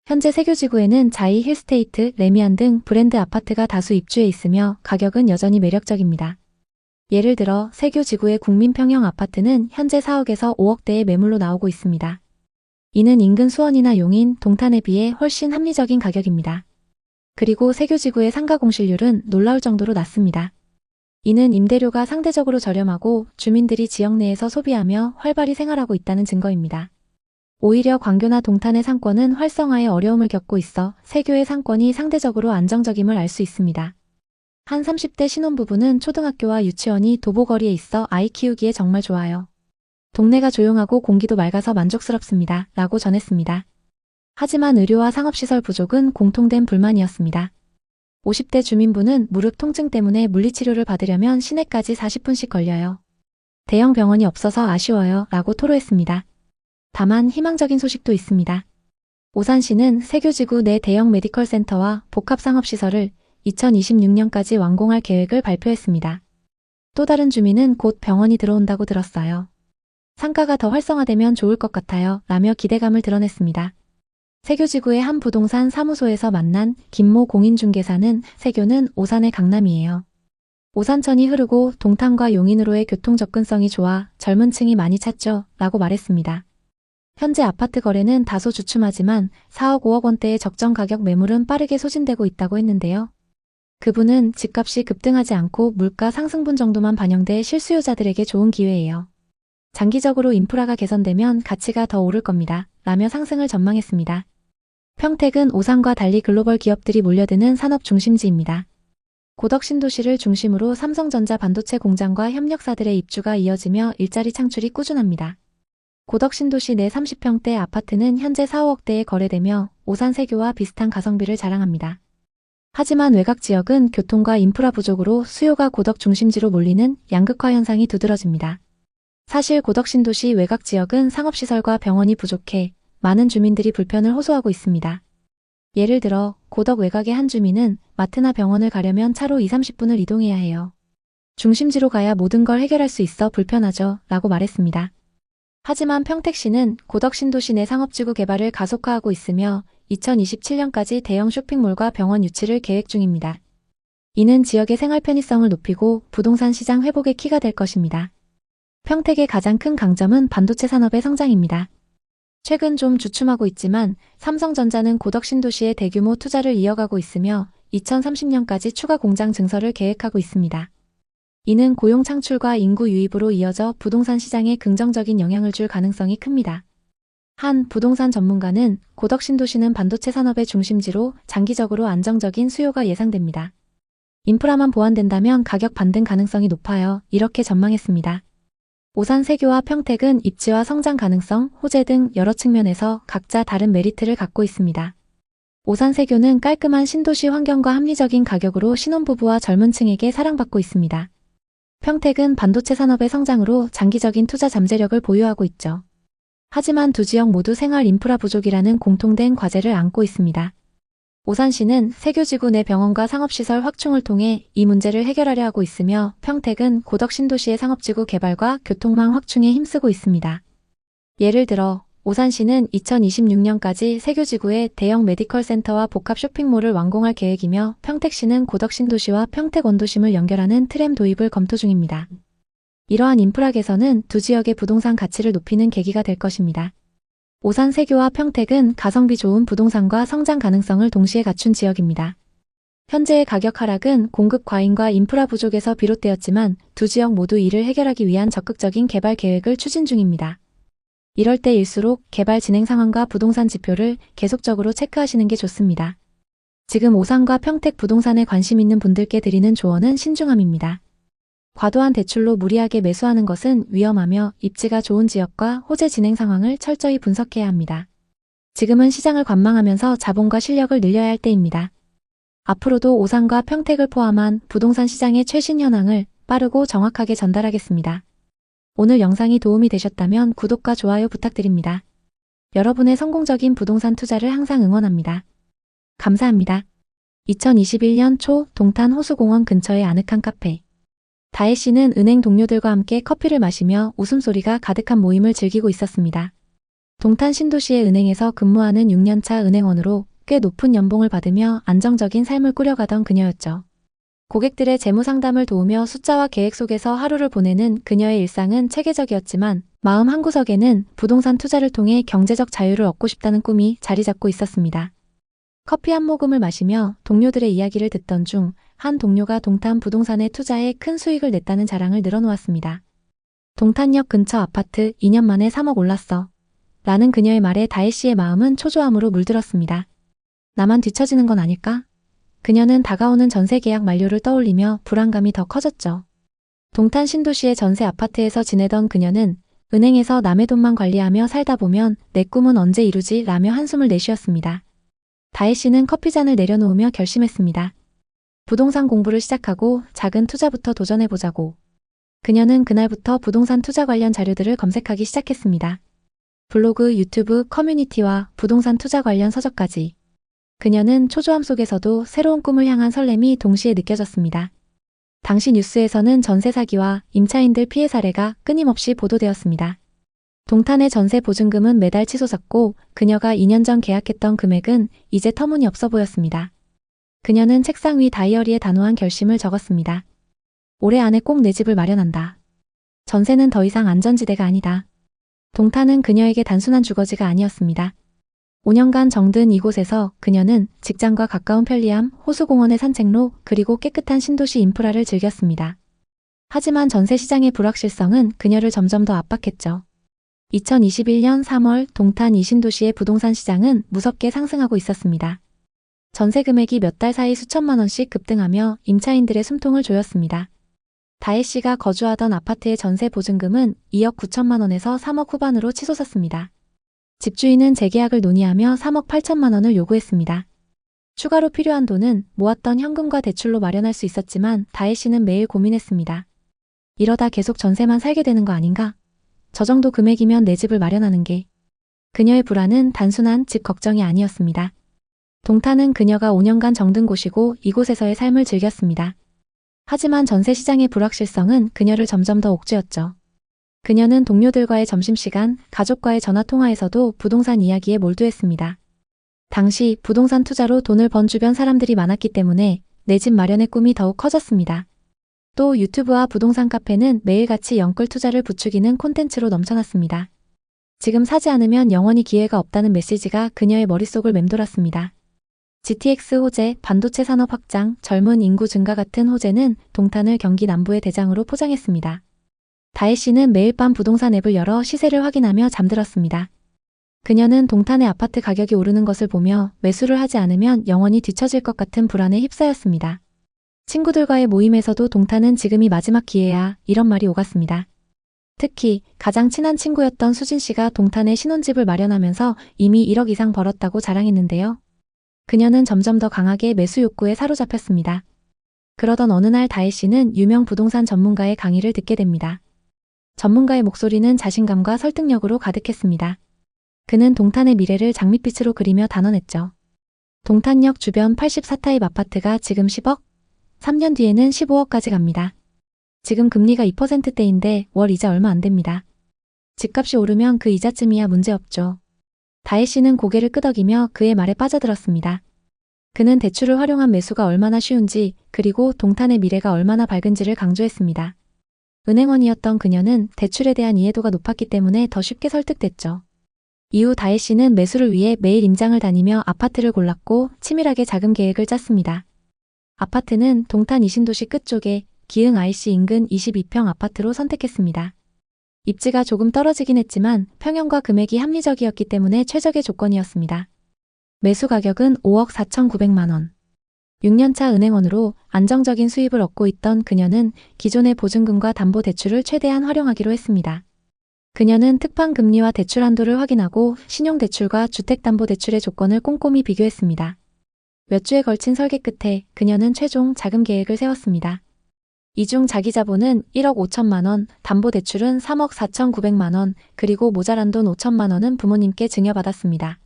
현재 세교지구에는 자이, 힐스테이트, 레미안 등 브랜드 아파트가 다수 입주해 있으며 가격은 여전히 매력적입니다. 예를 들어 세교지구의 국민평형 아파트는 현재 4억에서 5억대의 매물로 나오고 있습니다. 이는 인근 수원이나 용인, 동탄에 비해 훨씬 합리적인 가격입니다. 그리고 세교지구의 상가 공실률은 놀라울 정도로 낮습니다. 이는 임대료가 상대적으로 저렴하고 주민들이 지역 내에서 소비하며 활발히 생활하고 있다는 증거입니다. 오히려 광교나 동탄의 상권은 활성화에 어려움을 겪고 있어 세교의 상권이 상대적으로 안정적임을 알 수 있습니다. 한 30대 신혼부부는 초등학교와 유치원이 도보거리에 있어 아이 키우기에 정말 좋아요. 동네가 조용하고 공기도 맑아서 만족스럽습니다. 라고 전했습니다. 하지만 의료와 상업시설 부족은 공통된 불만이었습니다. 50대 주민부는 무릎 통증 때문에 물리치료를 받으려면 시내까지 40분씩 걸려요. 대형 병원이 없어서 아쉬워요. 라고 토로했습니다. 다만 희망적인 소식도 있습니다. 오산시는 세교지구 내 대형 메디컬 센터와 복합상업시설을 2026년까지 완공할 계획을 발표했습니다. 또 다른 주민은 곧 병원이 들어온다고 들었어요. 상가가 더 활성화되면 좋을 것 같아요. 라며 기대감을 드러냈습니다. 세교지구의 한 부동산 사무소에서 만난 김모 공인중개사는 세교는 오산의 강남이에요. 오산천이 흐르고 동탄과 용인으로의 교통 접근성이 좋아 젊은 층이 많이 찾죠. 라고 말했습니다. 현재 아파트 거래는 다소 주춤하지만 4억 5억 원대의 적정 가격 매물은 빠르게 소진되고 있다고 했는데요. 그분은 집값이 급등하지 않고 물가 상승분 정도만 반영돼 실수요자들에게 좋은 기회예요. 장기적으로 인프라가 개선되면 가치가 더 오를 겁니다. 라며 상승을 전망했습니다. 평택은 오산과 달리 글로벌 기업들이 몰려드는 산업 중심지입니다. 고덕 신도시를 중심으로 삼성전자 반도체 공장과 협력사들의 입주가 이어지며 일자리 창출이 꾸준합니다. 고덕 신도시 내 30평대 아파트는 현재 4, 5억대에 거래되며 오산 세교와 비슷한 가성비를 자랑합니다. 하지만 외곽 지역은 교통과 인프라 부족으로 수요가 고덕 중심지로 몰리는 양극화 현상이 두드러집니다. 사실 고덕 신도시 외곽 지역은 상업시설과 병원이 부족해 많은 주민들이 불편을 호소하고 있습니다. 예를 들어 고덕 외곽의 한 주민은 마트나 병원을 가려면 차로 2~30분을 이동해야 해요. 중심지로 가야 모든 걸 해결할 수 있어 불편하죠. 라고 말했습니다. 하지만 평택시는 고덕 신도시 내 상업지구 개발을 가속화하고 있으며 2027년까지 대형 쇼핑몰과 병원 유치를 계획 중입니다. 이는 지역의 생활 편의성을 높이고 부동산 시장 회복의 키가 될 것입니다. 평택의 가장 큰 강점은 반도체 산업의 성장입니다. 최근 좀 주춤하고 있지만 삼성전자는 고덕 신도시에 대규모 투자를 이어가고 있으며 2030년까지 추가 공장 증설을 계획하고 있습니다. 이는 고용 창출과 인구 유입으로 이어져 부동산 시장에 긍정적인 영향을 줄 가능성이 큽니다. 한 부동산 전문가는 고덕 신도시는 반도체 산업의 중심지로 장기적으로 안정적인 수요가 예상됩니다. 인프라만 보완된다면 가격 반등 가능성이 높아요. 이렇게 전망했습니다. 오산 세교와 평택은 입지와 성장 가능성, 호재 등 여러 측면에서 각자 다른 메리트를 갖고 있습니다. 오산 세교는 깔끔한 신도시 환경과 합리적인 가격으로 신혼부부와 젊은 층에게 사랑받고 있습니다. 평택은 반도체 산업의 성장으로 장기적인 투자 잠재력을 보유하고 있죠. 하지만 두 지역 모두 생활 인프라 부족이라는 공통된 과제를 안고 있습니다. 오산시는 세교지구 내 병원과 상업시설 확충을 통해 이 문제를 해결하려 하고 있으며 평택은 고덕 신도시의 상업지구 개발과 교통망 확충에 힘쓰고 있습니다. 예를 들어 오산시는 2026년까지 세교지구에 대형 메디컬 센터와 복합 쇼핑몰을 완공할 계획이며 평택시는 고덕 신도시와 평택 원도심을 연결하는 트램 도입을 검토 중입니다. 이러한 인프라 개선은 두 지역의 부동산 가치를 높이는 계기가 될 것입니다. 오산 세교와 평택은 가성비 좋은 부동산과 성장 가능성을 동시에 갖춘 지역입니다. 현재의 가격 하락은 공급 과잉과 인프라 부족에서 비롯되었지만 두 지역 모두 이를 해결하기 위한 적극적인 개발 계획을 추진 중입니다. 이럴 때일수록 개발 진행 상황과 부동산 지표를 계속적으로 체크하시는 게 좋습니다. 지금 오산과 평택 부동산에 관심 있는 분들께 드리는 조언은 신중함입니다. 과도한 대출로 무리하게 매수하는 것은 위험하며 입지가 좋은 지역과 호재 진행 상황을 철저히 분석해야 합니다. 지금은 시장을 관망하면서 자본과 실력을 늘려야 할 때입니다. 앞으로도 오산과 평택을 포함한 부동산 시장의 최신 현황을 빠르고 정확하게 전달하겠습니다. 오늘 영상이 도움이 되셨다면 구독과 좋아요 부탁드립니다. 여러분의 성공적인 부동산 투자를 항상 응원합니다. 감사합니다. 2021년 초 동탄 호수공원 근처의 아늑한 카페. 다혜 씨는 은행 동료들과 함께 커피를 마시며 웃음소리가 가득한 모임을 즐기고 있었습니다. 동탄 신도시의 은행에서 근무하는 6년차 은행원으로 꽤 높은 연봉을 받으며 안정적인 삶을 꾸려가던 그녀였죠. 고객들의 재무 상담을 도우며 숫자와 계획 속에서 하루를 보내는 그녀의 일상은 체계적이었지만 마음 한구석에는 부동산 투자를 통해 경제적 자유를 얻고 싶다는 꿈이 자리 잡고 있었습니다. 커피 한 모금을 마시며 동료들의 이야기를 듣던 중 한 동료가 동탄 부동산에 투자해 큰 수익을 냈다는 자랑을 늘어놓았습니다. 동탄역 근처 아파트 2년 만에 3억 올랐어. 라는 그녀의 말에 다혜 씨의 마음은 초조함으로 물들었습니다. 나만 뒤처지는 건 아닐까? 그녀는 다가오는 전세 계약 만료를 떠올리며 불안감이 더 커졌죠. 동탄 신도시의 전세 아파트에서 지내던 그녀는 은행에서 남의 돈만 관리하며 살다 보면 내 꿈은 언제 이루지? 라며 한숨을 내쉬었습니다. 다혜 씨는 커피잔을 내려놓으며 결심했습니다. 부동산 공부를 시작하고 작은 투자부터 도전해보자고. 그녀는 그날부터 부동산 투자 관련 자료들을 검색하기 시작했습니다. 블로그, 유튜브, 커뮤니티와 부동산 투자 관련 서적까지. 그녀는 초조함 속에서도 새로운 꿈을 향한 설렘이 동시에 느껴졌습니다. 당시 뉴스에서는 전세 사기와 임차인들 피해 사례가 끊임없이 보도되었습니다. 동탄의 전세 보증금은 매달 치솟았고 그녀가 2년 전 계약했던 금액은 이제 터무니없어 보였습니다. 그녀는 책상 위 다이어리에 단호한 결심을 적었습니다. 올해 안에 꼭 내 집을 마련한다. 전세는 더 이상 안전지대가 아니다. 동탄은 그녀에게 단순한 주거지가 아니었습니다. 5년간 정든 이곳에서 그녀는 직장과 가까운 편리함, 호수공원의 산책로, 그리고 깨끗한 신도시 인프라를 즐겼습니다. 하지만 전세 시장의 불확실성은 그녀를 점점 더 압박했죠. 2021년 3월 동탄 이 신도시의 부동산 시장은 무섭게 상승하고 있었습니다. 전세 금액이 몇 달 사이 수천만 원씩 급등하며 임차인들의 숨통을 조였습니다. 다혜 씨가 거주하던 아파트의 전세 보증금은 2억 9천만 원에서 3억 후반으로 치솟았습니다. 집주인은 재계약을 논의하며 3억 8천만 원을 요구했습니다. 추가로 필요한 돈은 모았던 현금과 대출로 마련할 수 있었지만 다혜 씨는 매일 고민했습니다. 이러다 계속 전세만 살게 되는 거 아닌가? 저 정도 금액이면 내 집을 마련하는 게. 그녀의 불안은 단순한 집 걱정이 아니었습니다. 동탄은 그녀가 5년간 정든 곳이고 이곳에서의 삶을 즐겼습니다. 하지만 전세 시장의 불확실성은 그녀를 점점 더 옥죄었죠. 그녀는 동료들과의 점심시간, 가족과의 전화통화에서도 부동산 이야기에 몰두했습니다. 당시 부동산 투자로 돈을 번 주변 사람들이 많았기 때문에 내 집 마련의 꿈이 더욱 커졌습니다. 또 유튜브와 부동산 카페는 매일같이 영끌 투자를 부추기는 콘텐츠로 넘쳐났습니다. 지금 사지 않으면 영원히 기회가 없다는 메시지가 그녀의 머릿속을 맴돌았습니다. GTX 호재, 반도체 산업 확장, 젊은 인구 증가 같은 호재는 동탄을 경기 남부의 대장으로 포장했습니다. 다혜 씨는 매일 밤 부동산 앱을 열어 시세를 확인하며 잠들었습니다. 그녀는 동탄의 아파트 가격이 오르는 것을 보며 매수를 하지 않으면 영원히 뒤처질 것 같은 불안에 휩싸였습니다. 친구들과의 모임에서도 동탄은 지금이 마지막 기회야, 이런 말이 오갔습니다. 특히 가장 친한 친구였던 수진 씨가 동탄에 신혼집을 마련하면서 이미 1억 이상 벌었다고 자랑했는데요. 그녀는 점점 더 강하게 매수 욕구에 사로잡혔습니다. 그러던 어느 날 다혜 씨는 유명 부동산 전문가의 강의를 듣게 됩니다. 전문가의 목소리는 자신감과 설득력으로 가득했습니다. 그는 동탄의 미래를 장밋빛으로 그리며 단언했죠. 동탄역 주변 84타입 아파트가 지금 10억? 3년 뒤에는 15억까지 갑니다. 지금 금리가 2%대인데 월 이자 얼마 안 됩니다. 집값이 오르면 그 이자쯤이야 문제없죠. 다혜 씨는 고개를 끄덕이며 그의 말에 빠져들었습니다. 그는 대출을 활용한 매수가 얼마나 쉬운지, 그리고 동탄의 미래가 얼마나 밝은지를 강조했습니다. 은행원이었던 그녀는 대출에 대한 이해도가 높았기 때문에 더 쉽게 설득됐죠. 이후 다혜 씨는 매수를 위해 매일 임장을 다니며 아파트를 골랐고 치밀하게 자금 계획을 짰습니다. 아파트는 동탄 이신도시 끝쪽에 기흥 IC 인근 22평 아파트로 선택했습니다. 입지가 조금 떨어지긴 했지만 평형과 금액이 합리적이었기 때문에 최적의 조건이었습니다. 매수 가격은 5억 4,900만 원. 6년차 은행원으로 안정적인 수입을 얻고 있던 그녀는 기존의 보증금과 담보대출을 최대한 활용하기로 했습니다. 그녀는 특판 금리와 대출 한도를 확인하고 신용대출과 주택담보대출의 조건을 꼼꼼히 비교했습니다. 몇 주에 걸친 설계 끝에 그녀는 최종 자금 계획을 세웠습니다. 이 중 자기 자본은 1억 5천만 원, 담보대출은 3억 4,900만 원, 그리고 모자란 돈 5천만 원은 부모님께 증여받았습니다.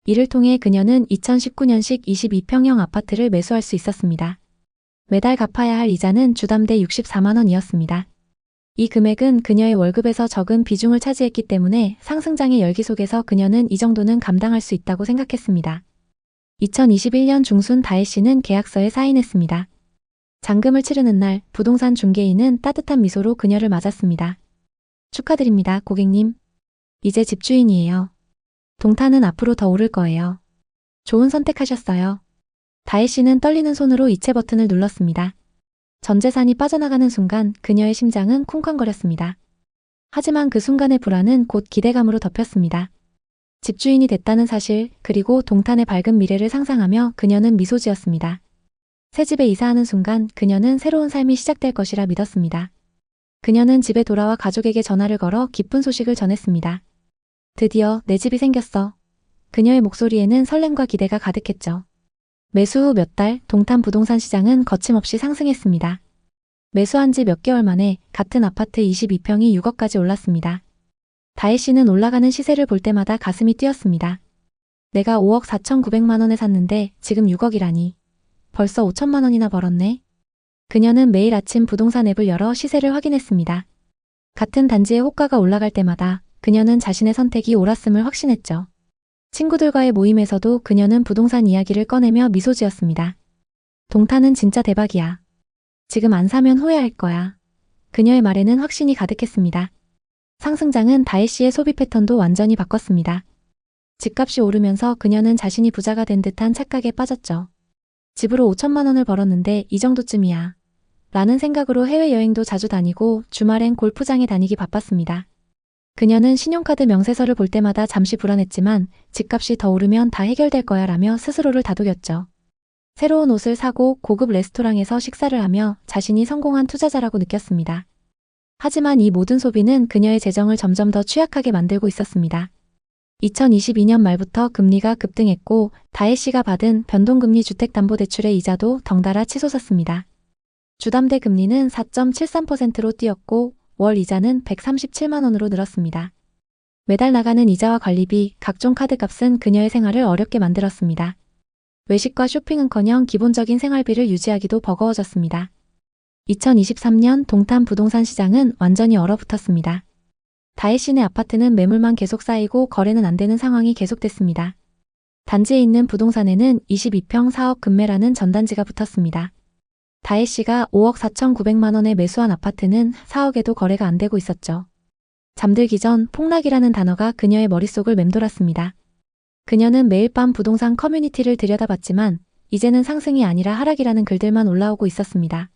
이를 통해 그녀는 2019년식 22평형 아파트를 매수할 수 있었습니다. 매달 갚아야 할 이자는 주담대 64만 원이었습니다. 이 금액은 그녀의 월급에서 적은 비중을 차지했기 때문에 상승장의 열기 속에서 그녀는 이 정도는 감당할 수 있다고 생각했습니다. 2021년 중순 다혜 씨는 계약서에 사인했습니다. 잔금을 치르는 날 부동산 중개인은 따뜻한 미소로 그녀를 맞았습니다. 축하드립니다, 고객님. 이제 집주인이에요. 동탄은 앞으로 더 오를 거예요. 좋은 선택하셨어요. 다혜 씨는 떨리는 손으로 이체 버튼을 눌렀습니다. 전 재산이 빠져나가는 순간 그녀의 심장은 쿵쾅거렸습니다. 하지만 그 순간의 불안은 곧 기대감으로 덮였습니다. 집주인이 됐다는 사실, 그리고 동탄의 밝은 미래를 상상하며 그녀는 미소 지었습니다. 새 집에 이사하는 순간 그녀는 새로운 삶이 시작될 것이라 믿었습니다. 그녀는 집에 돌아와 가족에게 전화를 걸어 기쁜 소식을 전했습니다. 드디어 내 집이 생겼어. 그녀의 목소리에는 설렘과 기대가 가득했죠. 매수 후 몇 달 동탄 부동산 시장은 거침없이 상승했습니다. 매수한 지 몇 개월 만에 같은 아파트 22평이 6억까지 올랐습니다. 다혜 씨는 올라가는 시세를 볼 때마다 가슴이 뛰었습니다. 내가 5억 4,900만 원에 샀는데 지금 6억이라니. 벌써 5천만 원이나 벌었네. 그녀는 매일 아침 부동산 앱을 열어 시세를 확인했습니다. 같은 단지의 호가가 올라갈 때마다 그녀는 자신의 선택이 옳았음을 확신했죠. 친구들과의 모임에서도 그녀는 부동산 이야기를 꺼내며 미소 지었습니다. 동탄은 진짜 대박이야. 지금 안 사면 후회할 거야. 그녀의 말에는 확신이 가득했습니다. 상승장은 다혜 씨의 소비 패턴도 완전히 바꿨습니다. 집값이 오르면서 그녀는 자신이 부자가 된 듯한 착각에 빠졌죠. 집으로 5천만 원을 벌었는데 이 정도쯤이야. 라는 생각으로 해외여행도 자주 다니고 주말엔 골프장에 다니기 바빴습니다. 그녀는 신용카드 명세서를 볼 때마다 잠시 불안했지만 집값이 더 오르면 다 해결될 거야 라며 스스로를 다독였죠. 새로운 옷을 사고 고급 레스토랑에서 식사를 하며 자신이 성공한 투자자라고 느꼈습니다. 하지만 이 모든 소비는 그녀의 재정을 점점 더 취약하게 만들고 있었습니다. 2022년 말부터 금리가 급등했고 다혜 씨가 받은 변동금리 주택담보대출의 이자도 덩달아 치솟았습니다. 주담대 금리는 4.73%로 뛰었고 월 이자는 137만 원으로 늘었습니다. 매달 나가는 이자와 관리비, 각종 카드값은 그녀의 생활을 어렵게 만들었습니다. 외식과 쇼핑은커녕 기본적인 생활비를 유지하기도 버거워졌습니다. 2023년 동탄 부동산 시장은 완전히 얼어붙었습니다. 다혜 씨네 아파트는 매물만 계속 쌓이고 거래는 안 되는 상황이 계속됐습니다. 단지에 있는 부동산에는 22평 4억 급매라는 전단지가 붙었습니다. 다혜 씨가 5억 4,900만 원에 매수한 아파트는 4억에도 거래가 안 되고 있었죠. 잠들기 전 폭락이라는 단어가 그녀의 머릿속을 맴돌았습니다. 그녀는 매일 밤 부동산 커뮤니티를 들여다봤지만 이제는 상승이 아니라 하락이라는 글들만 올라오고 있었습니다.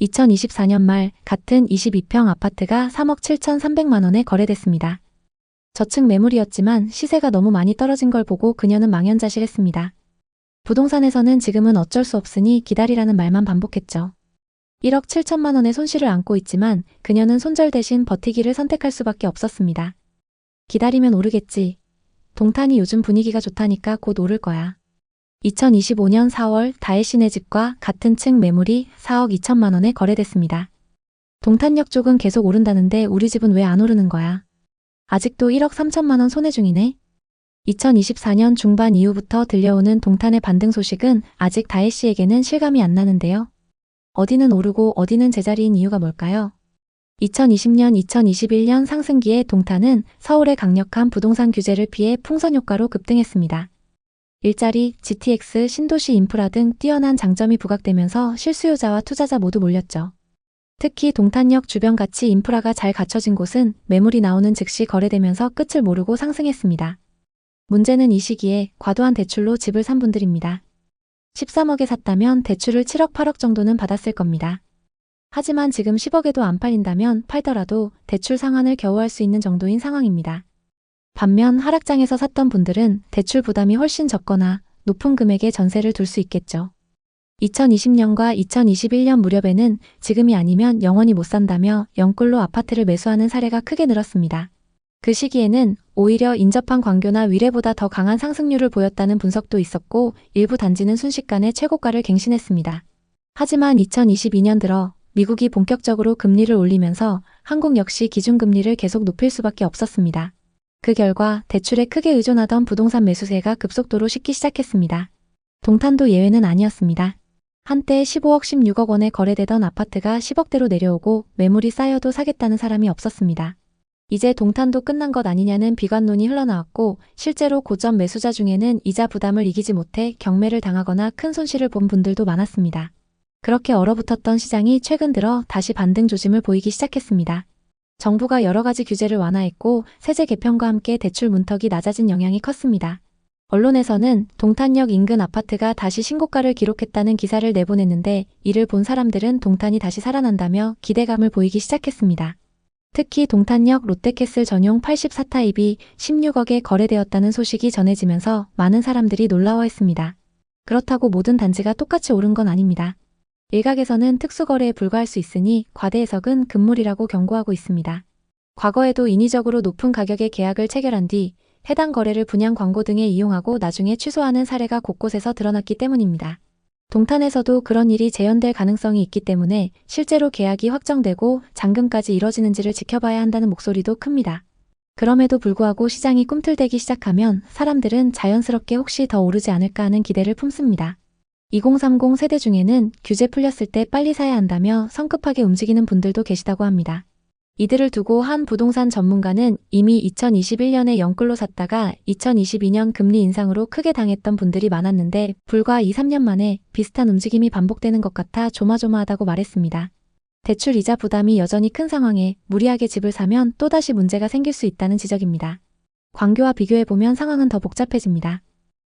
2024년 말 같은 22평 아파트가 3억 7,300만 원에 거래됐습니다. 저층 매물이었지만 시세가 너무 많이 떨어진 걸 보고 그녀는 망연자실했습니다. 부동산에서는 지금은 어쩔 수 없으니 기다리라는 말만 반복했죠. 1억 7천만 원의 손실을 안고 있지만 그녀는 손절 대신 버티기를 선택할 수밖에 없었습니다. 기다리면 오르겠지. 동탄이 요즘 분위기가 좋다니까 곧 오를 거야. 2025년 4월 다혜 씨네 집과 같은 층 매물이 4억 2천만 원에 거래됐습니다. 동탄역 쪽은 계속 오른다는데 우리 집은 왜 안 오르는 거야? 아직도 1억 3천만 원 손해 중이네? 2024년 중반 이후부터 들려오는 동탄의 반등 소식은 아직 다혜 씨에게는 실감이 안 나는데요. 어디는 오르고 어디는 제자리인 이유가 뭘까요? 2020년, 2021년 상승기에 동탄은 서울의 강력한 부동산 규제를 피해 풍선 효과로 급등했습니다. 일자리, GTX, 신도시 인프라 등 뛰어난 장점이 부각되면서 실수요자와 투자자 모두 몰렸죠. 특히 동탄역 주변 같이 인프라가 잘 갖춰진 곳은 매물이 나오는 즉시 거래되면서 끝을 모르고 상승했습니다. 문제는 이 시기에 과도한 대출로 집을 산 분들입니다. 13억에 샀다면 대출을 7억 8억 정도는 받았을 겁니다. 하지만 지금 10억에도 안 팔린다면 팔더라도 대출 상환을 겨우 할 수 있는 정도인 상황입니다. 반면 하락장에서 샀던 분들은 대출 부담이 훨씬 적거나 높은 금액의 전세를 둘 수 있겠죠. 2020년과 2021년 무렵에는 지금이 아니면 영원히 못 산다며 영끌로 아파트를 매수하는 사례가 크게 늘었습니다. 그 시기에는 오히려 인접한 광교나 위례보다 더 강한 상승률을 보였다는 분석도 있었고 일부 단지는 순식간에 최고가를 갱신했습니다. 하지만 2022년 들어 미국이 본격적으로 금리를 올리면서 한국 역시 기준금리를 계속 높일 수밖에 없었습니다. 그 결과 대출에 크게 의존하던 부동산 매수세가 급속도로 식기 시작했습니다. 동탄도 예외는 아니었습니다. 한때 15억 16억 원에 거래되던 아파트가 10억대로 내려오고 매물이 쌓여도 사겠다는 사람이 없었습니다. 이제 동탄도 끝난 것 아니냐는 비관론이 흘러나왔고 실제로 고점 매수자 중에는 이자 부담을 이기지 못해 경매를 당하거나 큰 손실을 본 분들도 많았습니다. 그렇게 얼어붙었던 시장이 최근 들어 다시 반등 조짐을 보이기 시작했습니다. 정부가 여러 가지 규제를 완화했고 세제 개편과 함께 대출 문턱이 낮아진 영향이 컸습니다. 언론에서는 동탄역 인근 아파트가 다시 신고가를 기록했다는 기사를 내보냈는데 이를 본 사람들은 동탄이 다시 살아난다며 기대감을 보이기 시작했습니다. 특히 동탄역 롯데캐슬 전용 84타입이 16억에 거래되었다는 소식이 전해지면서 많은 사람들이 놀라워했습니다. 그렇다고 모든 단지가 똑같이 오른 건 아닙니다. 일각에서는 특수거래에 불과할 수 있으니 과대 해석은 금물이라고 경고하고 있습니다. 과거에도 인위적으로 높은 가격의 계약을 체결한 뒤 해당 거래를 분양 광고 등에 이용하고 나중에 취소하는 사례가 곳곳에서 드러났기 때문입니다. 동탄에서도 그런 일이 재현될 가능성이 있기 때문에 실제로 계약이 확정되고 잔금까지 이뤄지는지를 지켜봐야 한다는 목소리도 큽니다. 그럼에도 불구하고 시장이 꿈틀대기 시작하면 사람들은 자연스럽게 혹시 더 오르지 않을까 하는 기대를 품습니다. 2030 세대 중에는 규제 풀렸을 때 빨리 사야 한다며 성급하게 움직이는 분들도 계시다고 합니다. 이들을 두고 한 부동산 전문가는 이미 2021년에 영끌로 샀다가 2022년 금리 인상으로 크게 당했던 분들이 많았는데 불과 2, 3년 만에 비슷한 움직임이 반복되는 것 같아 조마조마하다고 말했습니다. 대출 이자 부담이 여전히 큰 상황에 무리하게 집을 사면 또다시 문제가 생길 수 있다는 지적입니다. 광교와 비교해보면 상황은 더 복잡해집니다.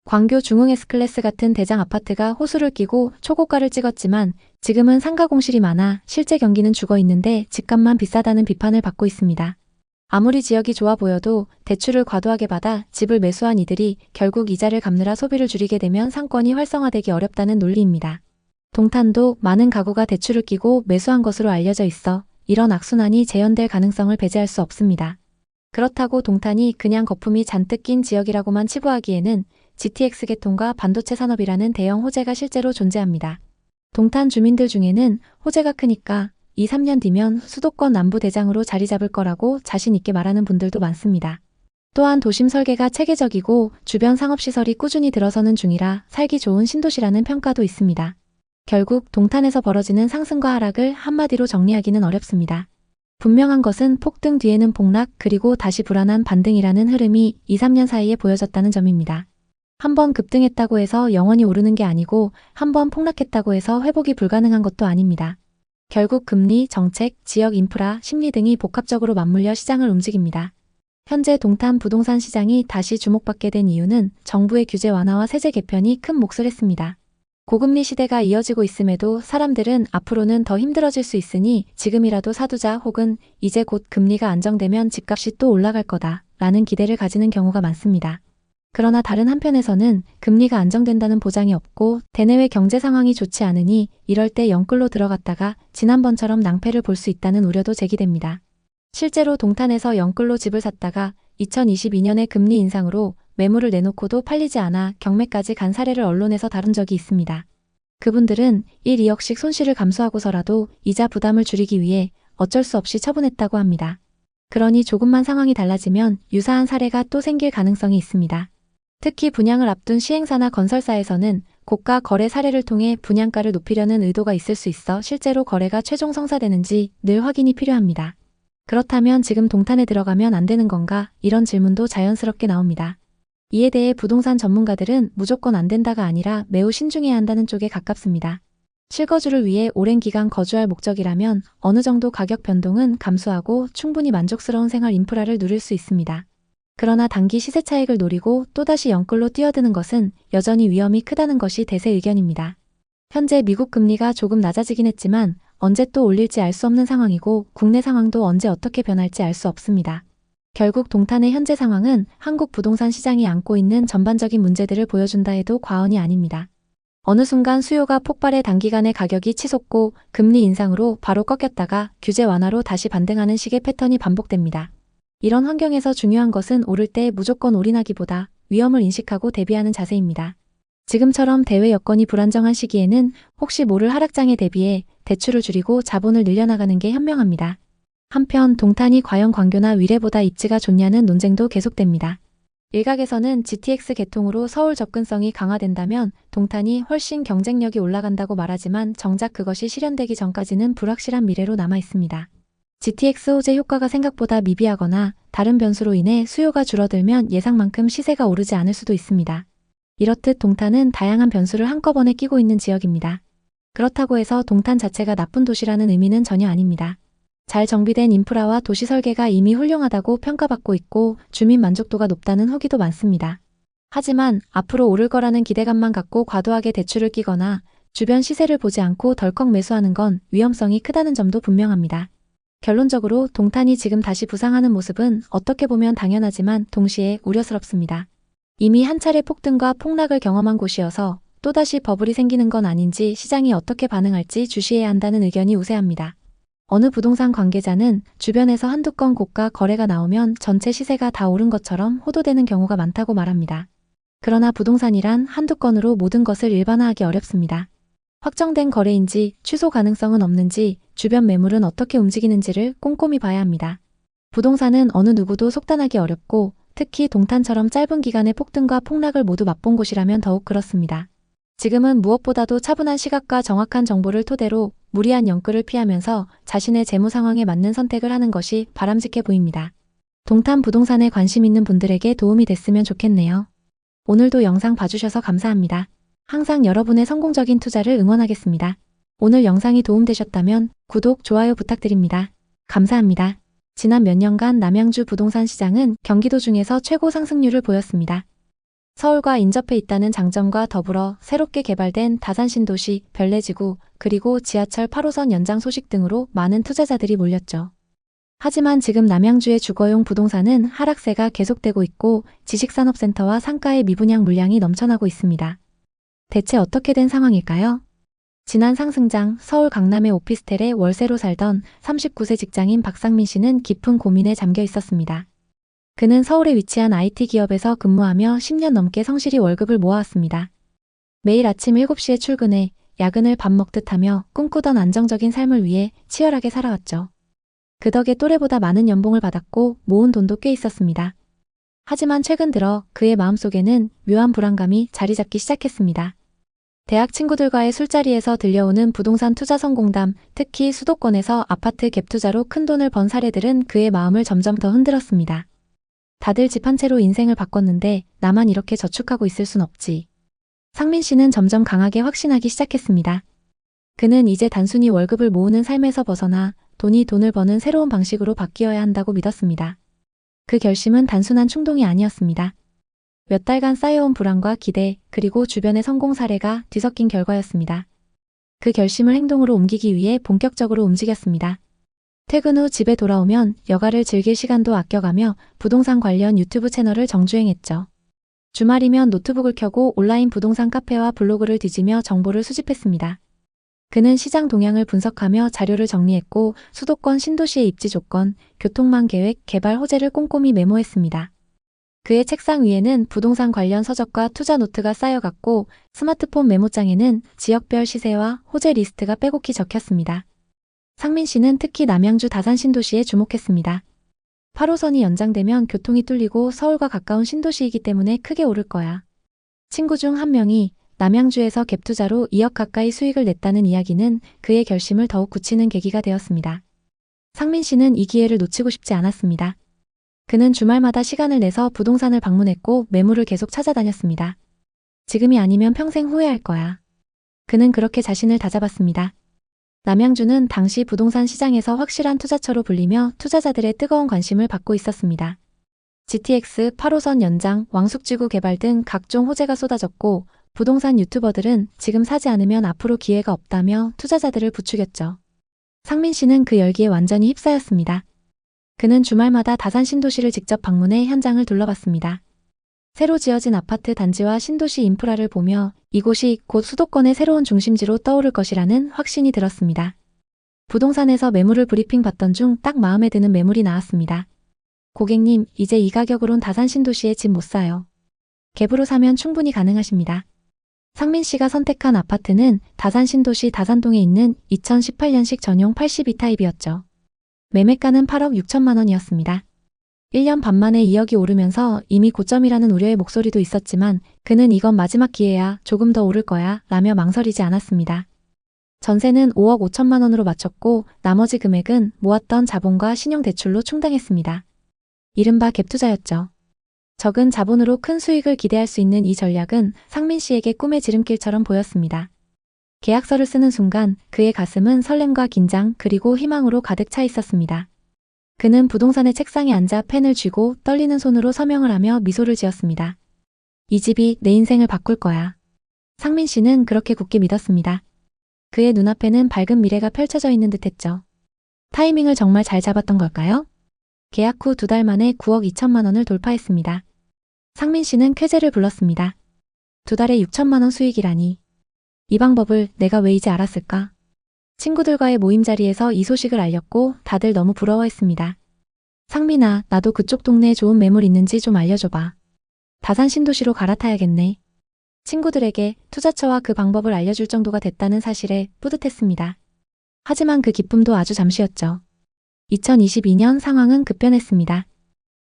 광교 중흥 S클래스 같은 대장 아파트가 호수를 끼고 초고가를 찍었지만 지금은 상가 공실이 많아 실제 경기는 죽어 있는데 집값만 비싸다는 비판을 받고 있습니다. 아무리 지역이 좋아 보여도 대출을 과도하게 받아 집을 매수한 이들이 결국 이자를 갚느라 소비를 줄이게 되면 상권이 활성화되기 어렵다는 논리입니다. 동탄도 많은 가구가 대출을 끼고 매수한 것으로 알려져 있어 이런 악순환이 재현될 가능성을 배제할 수 없습니다. 그렇다고 동탄이 그냥 거품이 잔뜩 낀 지역이라고만 치부하기에는 GTX 계통과 반도체 산업이라는 대형 호재가 실제로 존재합니다. 동탄 주민들 중에는 호재가 크니까 2, 3년 뒤면 수도권 남부 대장으로 자리 잡을 거라고 자신 있게 말하는 분들도 많습니다. 또한 도심 설계가 체계적이고 주변 상업시설이 꾸준히 들어서는 중이라 살기 좋은 신도시라는 평가도 있습니다. 결국 동탄에서 벌어지는 상승과 하락을 한마디로 정리하기는 어렵습니다. 분명한 것은 폭등 뒤에는 폭락 그리고 다시 불안한 반등이라는 흐름이 2, 3년 사이에 보여졌다는 점입니다. 한번 급등했다고 해서 영원히 오르는 게 아니고 한번 폭락했다고 해서 회복이 불가능한 것도 아닙니다. 결국 금리, 정책, 지역 인프라, 심리 등이 복합적으로 맞물려 시장을 움직입니다. 현재 동탄 부동산 시장이 다시 주목받게 된 이유는 정부의 규제 완화와 세제 개편이 큰 몫을 했습니다. 고금리 시대가 이어지고 있음에도 사람들은 앞으로는 더 힘들어질 수 있으니 지금이라도 사두자 혹은 이제 곧 금리가 안정되면 집값이 또 올라갈 거다 라는 기대를 가지는 경우가 많습니다. 그러나 다른 한편에서는 금리가 안정된다는 보장이 없고 대내외 경제 상황이 좋지 않으니 이럴 때 영끌로 들어갔다가 지난번처럼 낭패를 볼 수 있다는 우려도 제기됩니다. 실제로 동탄에서 영끌로 집을 샀다가 2022년에 금리 인상으로 매물을 내놓고도 팔리지 않아 경매까지 간 사례를 언론에서 다룬 적이 있습니다. 그분들은 1, 2억씩 손실을 감수하고서라도 이자 부담을 줄이기 위해 어쩔 수 없이 처분했다고 합니다. 그러니 조금만 상황이 달라지면 유사한 사례가 또 생길 가능성이 있습니다. 특히 분양을 앞둔 시행사나 건설사에서는 고가 거래 사례를 통해 분양가를 높이려는 의도가 있을 수 있어 실제로 거래가 최종 성사되는지 늘 확인이 필요합니다. 그렇다면 지금 동탄에 들어가면 안 되는 건가? 이런 질문도 자연스럽게 나옵니다. 이에 대해 부동산 전문가들은 무조건 안 된다가 아니라 매우 신중해야 한다는 쪽에 가깝습니다. 실거주를 위해 오랜 기간 거주할 목적이라면 어느 정도 가격 변동은 감수하고 충분히 만족스러운 생활 인프라를 누릴 수 있습니다. 그러나 단기 시세 차익을 노리고 또다시 영끌로 뛰어드는 것은 여전히 위험이 크다는 것이 대세 의견입니다. 현재 미국 금리가 조금 낮아지긴 했지만 언제 또 올릴지 알 수 없는 상황이고 국내 상황도 언제 어떻게 변할지 알 수 없습니다. 결국 동탄의 현재 상황은 한국 부동산 시장이 안고 있는 전반적인 문제들을 보여준다 해도 과언이 아닙니다. 어느 순간 수요가 폭발해 단기간에 가격이 치솟고 금리 인상으로 바로 꺾였다가 규제 완화로 다시 반등하는 식의 패턴이 반복됩니다. 이런 환경에서 중요한 것은 오를 때 무조건 올인하기보다 위험을 인식하고 대비하는 자세입니다. 지금처럼 대외 여건이 불안정한 시기에는 혹시 모를 하락장에 대비해 대출을 줄이고 자본을 늘려나가는 게 현명합니다. 한편 동탄이 과연 광교나 위례보다 입지가 좋냐는 논쟁도 계속됩니다. 일각에서는 GTX 개통으로 서울 접근성이 강화된다면 동탄이 훨씬 경쟁력이 올라간다고 말하지만 정작 그것이 실현되기 전까지는 불확실한 미래로 남아 있습니다. GTX 호재 효과가 생각보다 미비하거나 다른 변수로 인해 수요가 줄어들면 예상만큼 시세가 오르지 않을 수도 있습니다. 이렇듯 동탄은 다양한 변수를 한꺼번에 끼고 있는 지역입니다. 그렇다고 해서 동탄 자체가 나쁜 도시라는 의미는 전혀 아닙니다. 잘 정비된 인프라와 도시 설계가 이미 훌륭하다고 평가받고 있고 주민 만족도가 높다는 후기도 많습니다. 하지만 앞으로 오를 거라는 기대감만 갖고 과도하게 대출을 끼거나 주변 시세를 보지 않고 덜컥 매수하는 건 위험성이 크다는 점도 분명합니다. 결론적으로 동탄이 지금 다시 부상하는 모습은 어떻게 보면 당연하지만 동시에 우려스럽습니다. 이미 한 차례 폭등과 폭락을 경험한 곳이어서 또다시 버블이 생기는 건 아닌지 시장이 어떻게 반응할지 주시해야 한다는 의견이 우세합니다. 어느 부동산 관계자는 주변에서 한두 건 고가 거래가 나오면 전체 시세가 다 오른 것처럼 호도되는 경우가 많다고 말합니다. 그러나 부동산이란 한두 건으로 모든 것을 일반화하기 어렵습니다. 확정된 거래인지 취소 가능성은 없는지 주변 매물은 어떻게 움직이는지를 꼼꼼히 봐야 합니다. 부동산은 어느 누구도 속단하기 어렵고 특히 동탄처럼 짧은 기간의 폭등과 폭락을 모두 맛본 곳이라면 더욱 그렇습니다. 지금은 무엇보다도 차분한 시각과 정확한 정보를 토대로 무리한 연끌을 피하면서 자신의 재무 상황에 맞는 선택을 하는 것이 바람직해 보입니다. 동탄 부동산에 관심 있는 분들에게 도움이 됐으면 좋겠네요. 오늘도 영상 봐주셔서 감사합니다. 항상 여러분의 성공적인 투자를 응원하겠습니다. 오늘 영상이 도움되셨다면 구독, 좋아요 부탁드립니다. 감사합니다. 지난 몇 년간 남양주 부동산 시장은 경기도 중에서 최고 상승률을 보였습니다. 서울과 인접해 있다는 장점과 더불어 새롭게 개발된 다산 신도시, 별내지구, 그리고 지하철 8호선 연장 소식 등으로 많은 투자자들이 몰렸죠. 하지만 지금 남양주의 주거용 부동산은 하락세가 계속되고 있고 지식산업센터와 상가의 미분양 물량이 넘쳐나고 있습니다. 대체 어떻게 된 상황일까요? 지난 상승장 서울 강남의 오피스텔에 월세로 살던 39세 직장인 박상민 씨는 깊은 고민에 잠겨 있었습니다. 그는 서울에 위치한 IT 기업에서 근무하며 10년 넘게 성실히 월급을 모아왔습니다. 매일 아침 7시에 출근해 야근을 밥 먹듯 하며 꿈꾸던 안정적인 삶을 위해 치열하게 살아왔죠. 그 덕에 또래보다 많은 연봉을 받았고 모은 돈도 꽤 있었습니다. 하지만 최근 들어 그의 마음속에는 묘한 불안감이 자리 잡기 시작했습니다. 대학 친구들과의 술자리에서 들려오는 부동산 투자 성공담, 특히 수도권에서 아파트 갭 투자로 큰 돈을 번 사례들은 그의 마음을 점점 더 흔들었습니다. 다들 집 한 채로 인생을 바꿨는데 나만 이렇게 저축하고 있을 순 없지. 상민 씨는 점점 강하게 확신하기 시작했습니다. 그는 이제 단순히 월급을 모으는 삶에서 벗어나 돈이 돈을 버는 새로운 방식으로 바뀌어야 한다고 믿었습니다. 그 결심은 단순한 충동이 아니었습니다. 몇 달간 쌓여온 불안과 기대, 그리고 주변의 성공 사례가 뒤섞인 결과였습니다. 그 결심을 행동으로 옮기기 위해 본격적으로 움직였습니다. 퇴근 후 집에 돌아오면 여가를 즐길 시간도 아껴가며 부동산 관련 유튜브 채널을 정주행했죠. 주말이면 노트북을 켜고 온라인 부동산 카페와 블로그를 뒤지며 정보를 수집했습니다. 그는 시장 동향을 분석하며 자료를 정리했고 수도권 신도시의 입지 조건, 교통망 계획, 개발 호재를 꼼꼼히 메모했습니다. 그의 책상 위에는 부동산 관련 서적과 투자 노트가 쌓여갔고 스마트폰 메모장에는 지역별 시세와 호재 리스트가 빼곡히 적혔습니다. 상민 씨는 특히 남양주 다산 신도시에 주목했습니다. 8호선이 연장되면 교통이 뚫리고 서울과 가까운 신도시이기 때문에 크게 오를 거야. 친구 중 한 명이 남양주에서 갭 투자로 2억 가까이 수익을 냈다는 이야기는 그의 결심을 더욱 굳히는 계기가 되었습니다. 상민 씨는 이 기회를 놓치고 싶지 않았습니다. 그는 주말마다 시간을 내서 부동산을 방문했고 매물을 계속 찾아다녔습니다. 지금이 아니면 평생 후회할 거야. 그는 그렇게 자신을 다잡았습니다. 남양주는 당시 부동산 시장에서 확실한 투자처로 불리며 투자자들의 뜨거운 관심을 받고 있었습니다. GTX, 8호선 연장, 왕숙지구 개발 등 각종 호재가 쏟아졌고 부동산 유튜버들은 지금 사지 않으면 앞으로 기회가 없다며 투자자들을 부추겼죠. 상민 씨는 그 열기에 완전히 휩싸였습니다. 그는 주말마다 다산 신도시를 직접 방문해 현장을 둘러봤습니다. 새로 지어진 아파트 단지와 신도시 인프라를 보며 이곳이 곧 수도권의 새로운 중심지로 떠오를 것이라는 확신이 들었습니다. 부동산에서 매물을 브리핑 받던 중 딱 마음에 드는 매물이 나왔습니다. 고객님, 이제 이 가격으론 다산 신도시에 집 못 사요. 갭으로 사면 충분히 가능하십니다. 상민 씨가 선택한 아파트는 다산 신도시 다산동에 있는 2018년식 전용 82타입이었죠. 매매가는 8억 6천만 원이었습니다. 1년 반 만에 2억이 오르면서 이미 고점이라는 우려의 목소리도 있었지만 그는 이건 마지막 기회야, 조금 더 오를 거야 라며 망설이지 않았습니다. 전세는 5억 5천만 원으로 맞췄고 나머지 금액은 모았던 자본과 신용대출로 충당했습니다. 이른바 갭 투자였죠. 적은 자본으로 큰 수익을 기대할 수 있는 이 전략은 상민 씨에게 꿈의 지름길처럼 보였습니다. 계약서를 쓰는 순간 그의 가슴은 설렘과 긴장 그리고 희망으로 가득 차 있었습니다. 그는 부동산의 책상에 앉아 펜을 쥐고 떨리는 손으로 서명을 하며 미소를 지었습니다. 이 집이 내 인생을 바꿀 거야. 상민 씨는 그렇게 굳게 믿었습니다. 그의 눈앞에는 밝은 미래가 펼쳐져 있는 듯했죠. 타이밍을 정말 잘 잡았던 걸까요? 계약 후 2달 만에 9억 2천만 원을 돌파했습니다. 상민 씨는 쾌재를 불렀습니다. 2달에 6천만 원 수익이라니. 이 방법을 내가 왜 이제 알았을까? 친구들과의 모임 자리에서 이 소식을 알렸고 다들 너무 부러워했습니다. 상민아, 나도 그쪽 동네에 좋은 매물 있는지 좀 알려줘봐. 다산 신도시로 갈아타야겠네. 친구들에게 투자처와 그 방법을 알려줄 정도가 됐다는 사실에 뿌듯했습니다. 하지만 그 기쁨도 아주 잠시였죠. 2022년 상황은 급변했습니다.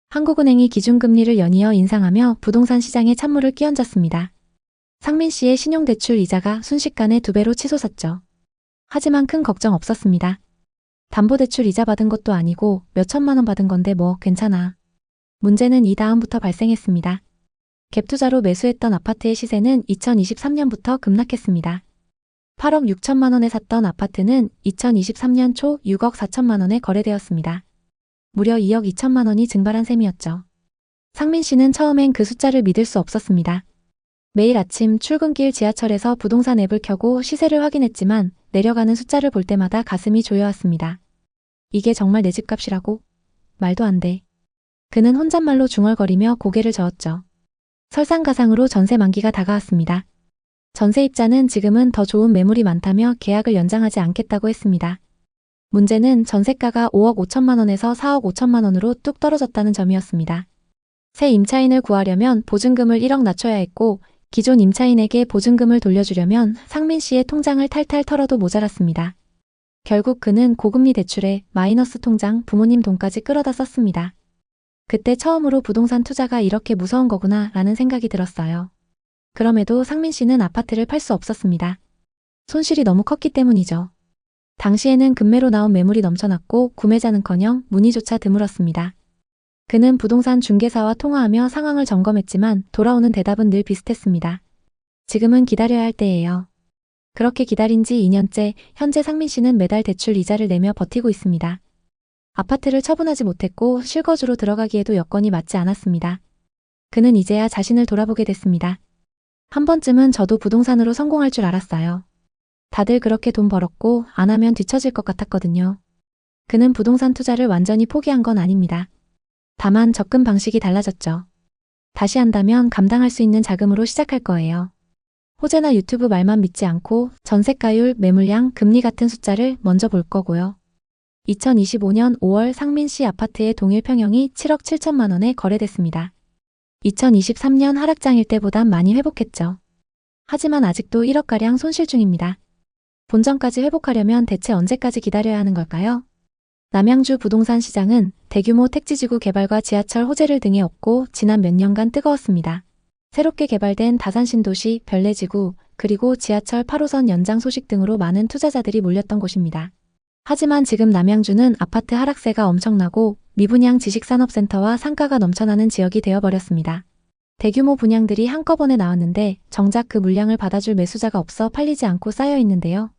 한국은행이 기준금리를 연이어 인상하며 부동산 시장에 찬물을 끼얹었습니다. 상민 씨의 신용대출 이자가 순식간에 2배로 치솟았죠. 하지만 큰 걱정 없었습니다. 담보대출 이자 받은 것도 아니고 몇 천만 원 받은 건데 뭐 괜찮아. 문제는 이 다음부터 발생했습니다. 갭투자로 매수했던 아파트의 시세는 2023년부터 급락했습니다. 8억 6천만 원에 샀던 아파트는 2023년 초 6억 4천만 원에 거래되었습니다. 무려 2억 2천만 원이 증발한 셈이었죠. 상민 씨는 처음엔 그 숫자를 믿을 수 없었습니다. 매일 아침 출근길 지하철에서 부동산 앱을 켜고 시세를 확인했지만 내려가는 숫자를 볼 때마다 가슴이 조여왔습니다. 이게 정말 내 집값이라고? 말도 안 돼. 그는 혼잣말로 중얼거리며 고개를 저었죠. 설상가상으로 전세 만기가 다가왔습니다. 전세입자는 지금은 더 좋은 매물이 많다며 계약을 연장하지 않겠다고 했습니다. 문제는 전세가가 5억 5천만 원에서 4억 5천만 원으로 뚝 떨어졌다는 점이었습니다. 새 임차인을 구하려면 보증금을 1억 낮춰야 했고 기존 임차인에게 보증금을 돌려주려면 상민 씨의 통장을 탈탈 털어도 모자랐습니다. 결국 그는 고금리 대출에 마이너스 통장, 부모님 돈까지 끌어다 썼습니다. 그때 처음으로 부동산 투자가 이렇게 무서운 거구나 라는 생각이 들었어요. 그럼에도 상민 씨는 아파트를 팔 수 없었습니다. 손실이 너무 컸기 때문이죠. 당시에는 급매로 나온 매물이 넘쳐났고 구매자는커녕 문의조차 드물었습니다. 그는 부동산 중개사와 통화하며 상황을 점검했지만 돌아오는 대답은 늘 비슷했습니다. 지금은 기다려야 할 때예요. 그렇게 기다린 지 2년째 현재 상민 씨는 매달 대출 이자를 내며 버티고 있습니다. 아파트를 처분하지 못했고 실거주로 들어가기에도 여건이 맞지 않았습니다. 그는 이제야 자신을 돌아보게 됐습니다. 한 번쯤은 저도 부동산으로 성공할 줄 알았어요. 다들 그렇게 돈 벌었고 안 하면 뒤처질 것 같았거든요. 그는 부동산 투자를 완전히 포기한 건 아닙니다. 다만 접근 방식이 달라졌죠. 다시 한다면 감당할 수 있는 자금으로 시작할 거예요. 호재나 유튜브 말만 믿지 않고 전세가율, 매물량, 금리 같은 숫자를 먼저 볼 거고요. 2025년 5월 상민 씨 아파트의 동일 평형이 7억 7천만 원에 거래됐습니다. 2023년 하락장일 때보단 많이 회복했죠. 하지만 아직도 1억가량 손실 중입니다. 본전까지 회복하려면 대체 언제까지 기다려야 하는 걸까요? 남양주 부동산 시장은 대규모 택지지구 개발과 지하철 호재를 등에 업고 지난 몇 년간 뜨거웠습니다. 새롭게 개발된 다산신도시, 별내지구, 그리고 지하철 8호선 연장 소식 등으로 많은 투자자들이 몰렸던 곳입니다. 하지만 지금 남양주는 아파트 하락세가 엄청나고 미분양 지식산업센터와 상가가 넘쳐나는 지역이 되어버렸습니다. 대규모 분양들이 한꺼번에 나왔는데 정작 그 물량을 받아줄 매수자가 없어 팔리지 않고 쌓여 있는데요.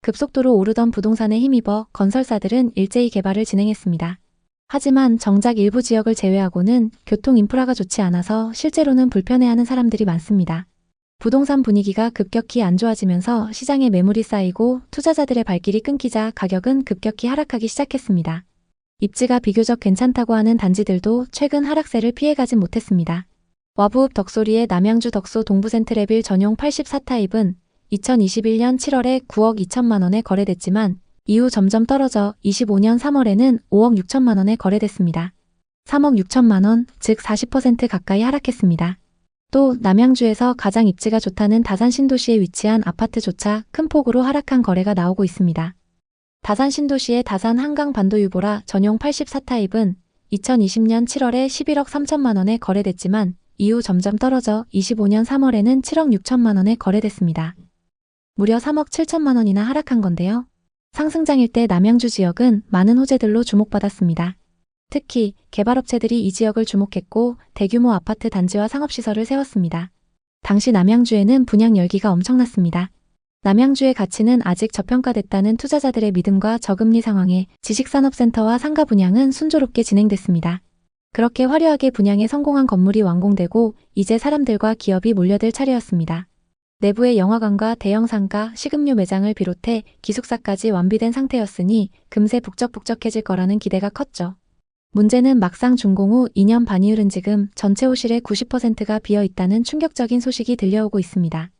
급속도로 오르던 부동산에 힘입어 건설사들은 일제히 개발을 진행했습니다. 하지만 정작 일부 지역을 제외하고는 교통 인프라가 좋지 않아서 실제로는 불편해하는 사람들이 많습니다. 부동산 분위기가 급격히 안 좋아지면서 시장에 매물이 쌓이고 투자자들의 발길이 끊기자 가격은 급격히 하락하기 시작했습니다. 입지가 비교적 괜찮다고 하는 단지들도 최근 하락세를 피해가진 못했습니다. 와부읍 덕소리의 남양주 덕소 동부센트레빌 전용 84타입은 2021년 7월에 9억 2천만 원에 거래됐지만 이후 점점 떨어져 25년 3월에는 5억 6천만 원에 거래됐습니다. 3억 6천만 원, 즉 40% 가까이 하락했습니다. 또 남양주에서 가장 입지가 좋다는 다산 신도시에 위치한 아파트조차 큰 폭으로 하락한 거래가 나오고 있습니다. 다산 신도시의 다산 한강 반도유보라 전용 84타입은 2020년 7월에 11억 3천만 원에 거래됐지만 이후 점점 떨어져 25년 3월에는 7억 6천만 원에 거래됐습니다. 무려 3억 7천만 원이나 하락한 건데요. 상승장일 때 남양주 지역은 많은 호재들로 주목받았습니다. 특히 개발업체들이 이 지역을 주목했고 대규모 아파트 단지와 상업시설을 세웠습니다. 당시 남양주에는 분양 열기가 엄청났습니다. 남양주의 가치는 아직 저평가됐다는 투자자들의 믿음과 저금리 상황에 지식산업센터와 상가 분양은 순조롭게 진행됐습니다. 그렇게 화려하게 분양에 성공한 건물이 완공되고 이제 사람들과 기업이 몰려들 차례였습니다. 내부의 영화관과 대형 상가, 식음료 매장을 비롯해 기숙사까지 완비된 상태였으니 금세 북적북적해질 거라는 기대가 컸죠. 문제는 막상 준공 후 2년 반이 흐른 지금 전체 호실의 90%가 비어있다는 충격적인 소식이 들려오고 있습니다.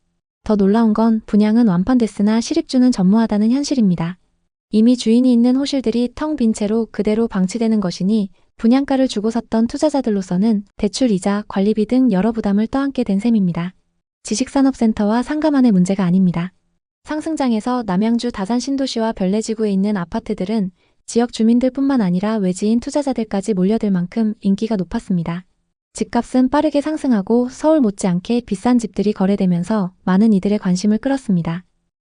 더 놀라운 건 분양은 완판됐으나 실입주는 전무하다는 현실입니다. 이미 주인이 있는 호실들이 텅 빈 채로 그대로 방치되는 것이니 분양가를 주고 샀던 투자자들로서는 대출 이자, 관리비 등 여러 부담을 떠안게 된 셈입니다. 지식산업센터와 상가만의 문제가 아닙니다. 상승장에서 남양주 다산 신도시와 별내지구에 있는 아파트들은 지역 주민들뿐만 아니라 외지인 투자자들까지 몰려들 만큼 인기가 높았습니다. 집값은 빠르게 상승하고 서울 못지않게 비싼 집들이 거래되면서 많은 이들의 관심을 끌었습니다.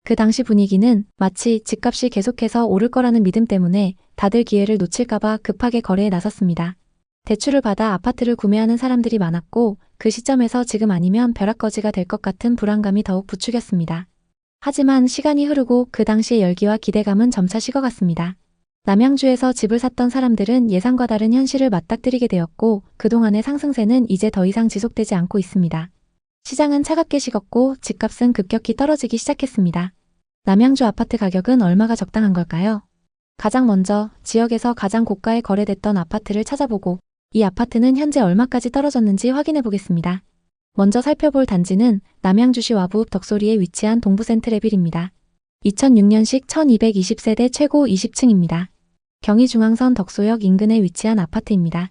그 당시 분위기는 마치 집값이 계속해서 오를 거라는 믿음 때문에 다들 기회를 놓칠까봐 급하게 거래에 나섰습니다. 대출을 받아 아파트를 구매하는 사람들이 많았고 그 시점에서 지금 아니면 벼락거지가 될 것 같은 불안감이 더욱 부추겼습니다. 하지만 시간이 흐르고 그 당시의 열기와 기대감은 점차 식어갔습니다. 남양주에서 집을 샀던 사람들은 예상과 다른 현실을 맞닥뜨리게 되었고 그동안의 상승세는 이제 더 이상 지속되지 않고 있습니다. 시장은 차갑게 식었고 집값은 급격히 떨어지기 시작했습니다. 남양주 아파트 가격은 얼마가 적당한 걸까요? 가장 먼저 지역에서 가장 고가에 거래됐던 아파트를 찾아보고 이 아파트는 현재 얼마까지 떨어졌는지 확인해 보겠습니다. 먼저 살펴볼 단지는 남양주시 와부 덕소리에 위치한 동부센트레빌입니다. 2006년식 1220세대 최고 20층입니다. 경의중앙선 덕소역 인근에 위치한 아파트입니다.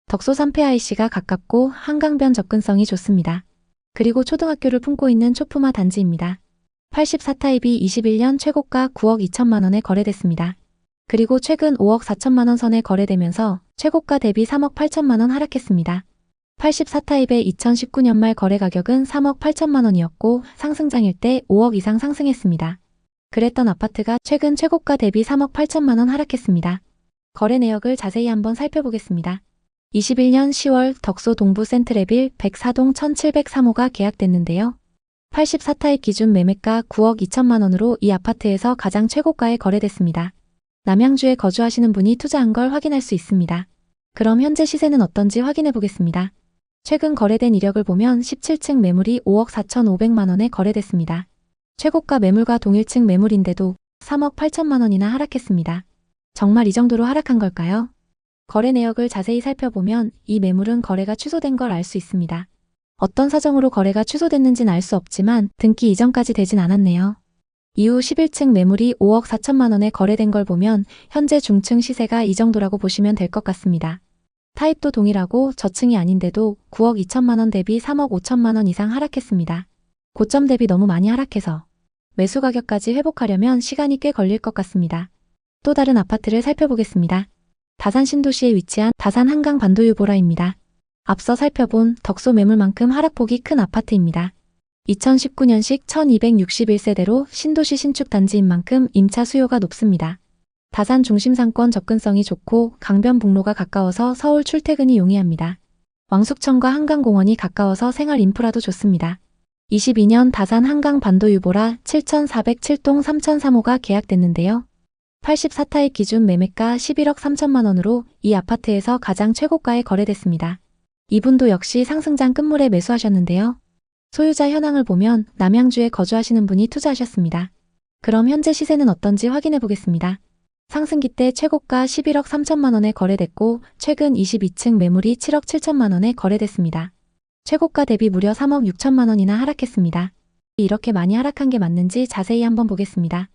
덕소 3폐 IC가 가깝고 한강변 접근성이 좋습니다. 그리고 초등학교를 품고 있는 초품화 단지입니다. 84타입이 21년 최고가 9억 2천만 원에 거래됐습니다. 그리고 최근 5억 4천만 원 선에 거래되면서 최고가 대비 3억 8천만 원 하락했습니다. 84타입의 2019년 말 거래 가격은 3억 8천만 원이었고 상승장일 때 5억 이상 상승했습니다. 그랬던 아파트가 최근 최고가 대비 3억 8천만 원 하락했습니다. 거래 내역을 자세히 한번 살펴보겠습니다. 21년 10월 덕소 동부 센트레빌 104동 1703호가 계약됐는데요. 84타입 기준 매매가 9억 2천만 원으로 이 아파트에서 가장 최고가에 거래됐습니다. 남양주에 거주하시는 분이 투자한 걸 확인할 수 있습니다. 그럼 현재 시세는 어떤지 확인해 보겠습니다. 최근 거래된 이력을 보면 17층 매물이 5억 4,500만 원에 거래됐습니다. 최고가 매물과 동일층 매물인데도 3억 8천만 원이나 하락했습니다. 정말 이 정도로 하락한 걸까요? 거래 내역을 자세히 살펴보면 이 매물은 거래가 취소된 걸 알 수 있습니다. 어떤 사정으로 거래가 취소됐는지는 알 수 없지만 등기 이전까지 되진 않았네요. 이후 11층 매물이 5억 4천만 원에 거래된 걸 보면 현재 중층 시세가 이 정도라고 보시면 될 것 같습니다. 타입도 동일하고 저층이 아닌데도 9억 2천만 원 대비 3억 5천만 원 이상 하락했습니다. 고점 대비 너무 많이 하락해서 매수 가격까지 회복하려면 시간이 꽤 걸릴 것 같습니다. 또 다른 아파트를 살펴보겠습니다. 다산 신도시에 위치한 다산 한강 반도유보라입니다. 앞서 살펴본 덕소 매물만큼 하락폭이 큰 아파트입니다. 2019년식 1261세대로 신도시 신축 단지인 만큼 임차 수요가 높습니다. 다산 중심 상권 접근성이 좋고 강변북로가 가까워서 서울 출퇴근이 용이합니다. 왕숙천과 한강공원이 가까워서 생활 인프라도 좋습니다. 22년 다산 한강 반도유보라 7407동 3003호가 계약됐는데요. 84타입 기준 매매가 11억 3천만 원으로 이 아파트에서 가장 최고가에 거래됐습니다. 이분도 역시 상승장 끝물에 매수하셨는데요. 소유자 현황을 보면 남양주에 거주하시는 분이 투자하셨습니다. 그럼 현재 시세는 어떤지 확인해 보겠습니다. 상승기 때 최고가 11억 3천만 원에 거래됐고 최근 22층 매물이 7억 7천만 원에 거래됐습니다. 최고가 대비 무려 3억 6천만 원이나 하락했습니다. 이렇게 많이 하락한 게 맞는지 자세히 한번 보겠습니다.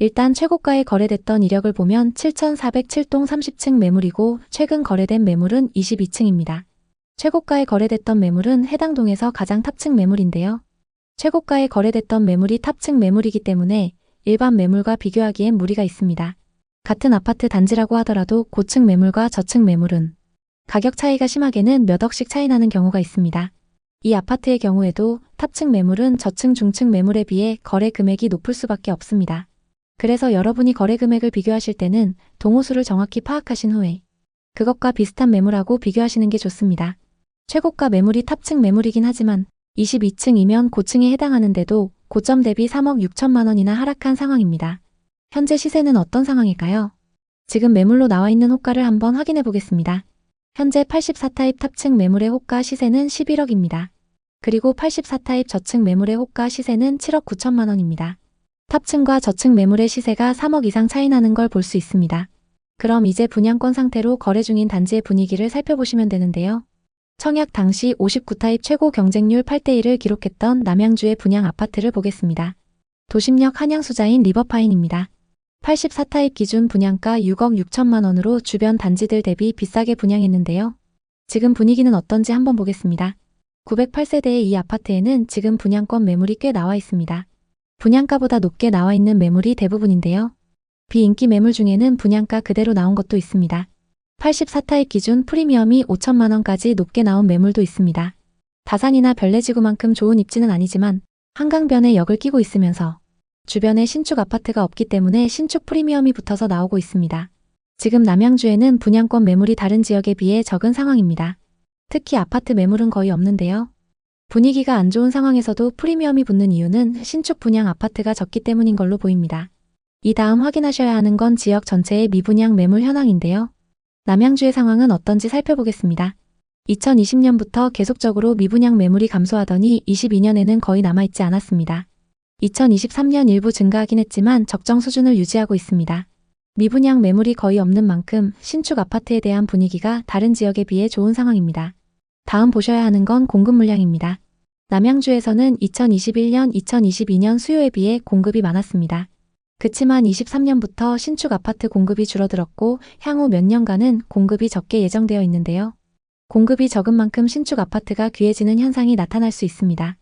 일단 최고가에 거래됐던 이력을 보면 7407동 30층 매물이고 최근 거래된 매물은 22층입니다. 최고가에 거래됐던 매물은 해당 동에서 가장 탑층 매물인데요. 최고가에 거래됐던 매물이 탑층 매물이기 때문에 일반 매물과 비교하기엔 무리가 있습니다. 같은 아파트 단지라고 하더라도 고층 매물과 저층 매물은 가격 차이가 심하게는 몇 억씩 차이 나는 경우가 있습니다. 이 아파트의 경우에도 탑층 매물은 저층 중층 매물에 비해 거래 금액이 높을 수밖에 없습니다. 그래서 여러분이 거래 금액을 비교하실 때는 동호수를 정확히 파악하신 후에 그것과 비슷한 매물하고 비교하시는 게 좋습니다. 최고가 매물이 탑층 매물이긴 하지만 22층이면 고층에 해당하는데도 고점 대비 3억 6천만 원이나 하락한 상황입니다. 현재 시세는 어떤 상황일까요? 지금 매물로 나와 있는 호가를 한번 확인해 보겠습니다. 현재 84타입 탑층 매물의 호가 시세는 11억입니다. 그리고 84타입 저층 매물의 호가 시세는 7억 9천만 원입니다. 탑층과 저층 매물의 시세가 3억 이상 차이 나는 걸 볼 수 있습니다. 그럼 이제 분양권 상태로 거래 중인 단지의 분위기를 살펴보시면 되는데요. 청약 당시 59타입 최고 경쟁률 8대1을 기록했던 남양주의 분양 아파트를 보겠습니다. 도심역 한양수자인 리버파인입니다. 84타입 기준 분양가 6억 6천만 원으로 주변 단지들 대비 비싸게 분양했는데요. 지금 분위기는 어떤지 한번 보겠습니다. 908세대의 이 아파트에는 지금 분양권 매물이 꽤 나와 있습니다. 분양가보다 높게 나와 있는 매물이 대부분인데요. 비인기 매물 중에는 분양가 그대로 나온 것도 있습니다. 84타입 기준 프리미엄이 5천만 원까지 높게 나온 매물도 있습니다. 다산이나 별내지구만큼 좋은 입지는 아니지만 한강변에 역을 끼고 있으면서 주변에 신축 아파트가 없기 때문에 신축 프리미엄이 붙어서 나오고 있습니다. 지금 남양주에는 분양권 매물이 다른 지역에 비해 적은 상황입니다. 특히 아파트 매물은 거의 없는데요. 분위기가 안 좋은 상황에서도 프리미엄이 붙는 이유는 신축 분양 아파트가 적기 때문인 걸로 보입니다. 이 다음 확인하셔야 하는 건 지역 전체의 미분양 매물 현황인데요. 남양주의 상황은 어떤지 살펴보겠습니다. 2020년부터 계속적으로 미분양 매물이 감소하더니 22년에는 거의 남아있지 않았습니다. 2023년 일부 증가하긴 했지만 적정 수준을 유지하고 있습니다. 미분양 매물이 거의 없는 만큼 신축 아파트에 대한 분위기가 다른 지역에 비해 좋은 상황입니다. 다음 보셔야 하는 건 공급 물량입니다. 남양주에서는 2021년, 2022년 수요에 비해 공급이 많았습니다. 그치만 23년부터 신축 아파트 공급이 줄어들었고 향후 몇 년간은 공급이 적게 예정되어 있는데요. 공급이 적은 만큼 신축 아파트가 귀해지는 현상이 나타날 수 있습니다.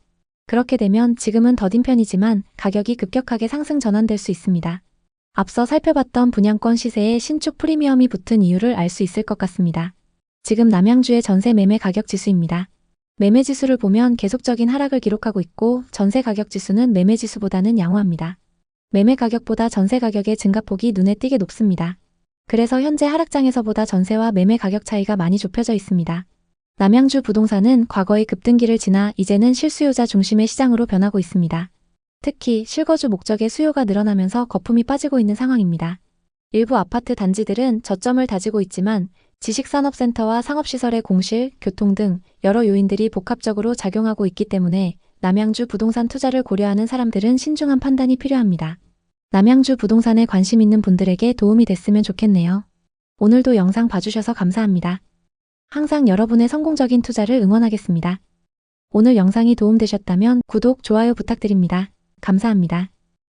그렇게 되면 지금은 더딘 편이지만 가격이 급격하게 상승 전환될 수 있습니다. 앞서 살펴봤던 분양권 시세에 신축 프리미엄이 붙은 이유를 알 수 있을 것 같습니다. 지금 남양주의 전세 매매 가격 지수입니다. 매매 지수를 보면 계속적인 하락을 기록하고 있고 전세 가격 지수는 매매 지수보다는 양호합니다. 매매 가격보다 전세 가격의 증가폭이 눈에 띄게 높습니다. 그래서 현재 하락장에서보다 전세와 매매 가격 차이가 많이 좁혀져 있습니다. 남양주 부동산은 과거의 급등기를 지나 이제는 실수요자 중심의 시장으로 변하고 있습니다. 특히 실거주 목적의 수요가 늘어나면서 거품이 빠지고 있는 상황입니다. 일부 아파트 단지들은 저점을 다지고 있지만 지식산업센터와 상업시설의 공실, 교통 등 여러 요인들이 복합적으로 작용하고 있기 때문에 남양주 부동산 투자를 고려하는 사람들은 신중한 판단이 필요합니다. 남양주 부동산에 관심 있는 분들에게 도움이 됐으면 좋겠네요. 오늘도 영상 봐주셔서 감사합니다. 항상 여러분의 성공적인 투자를 응원하겠습니다. 오늘 영상이 도움되셨다면 구독, 좋아요 부탁드립니다. 감사합니다.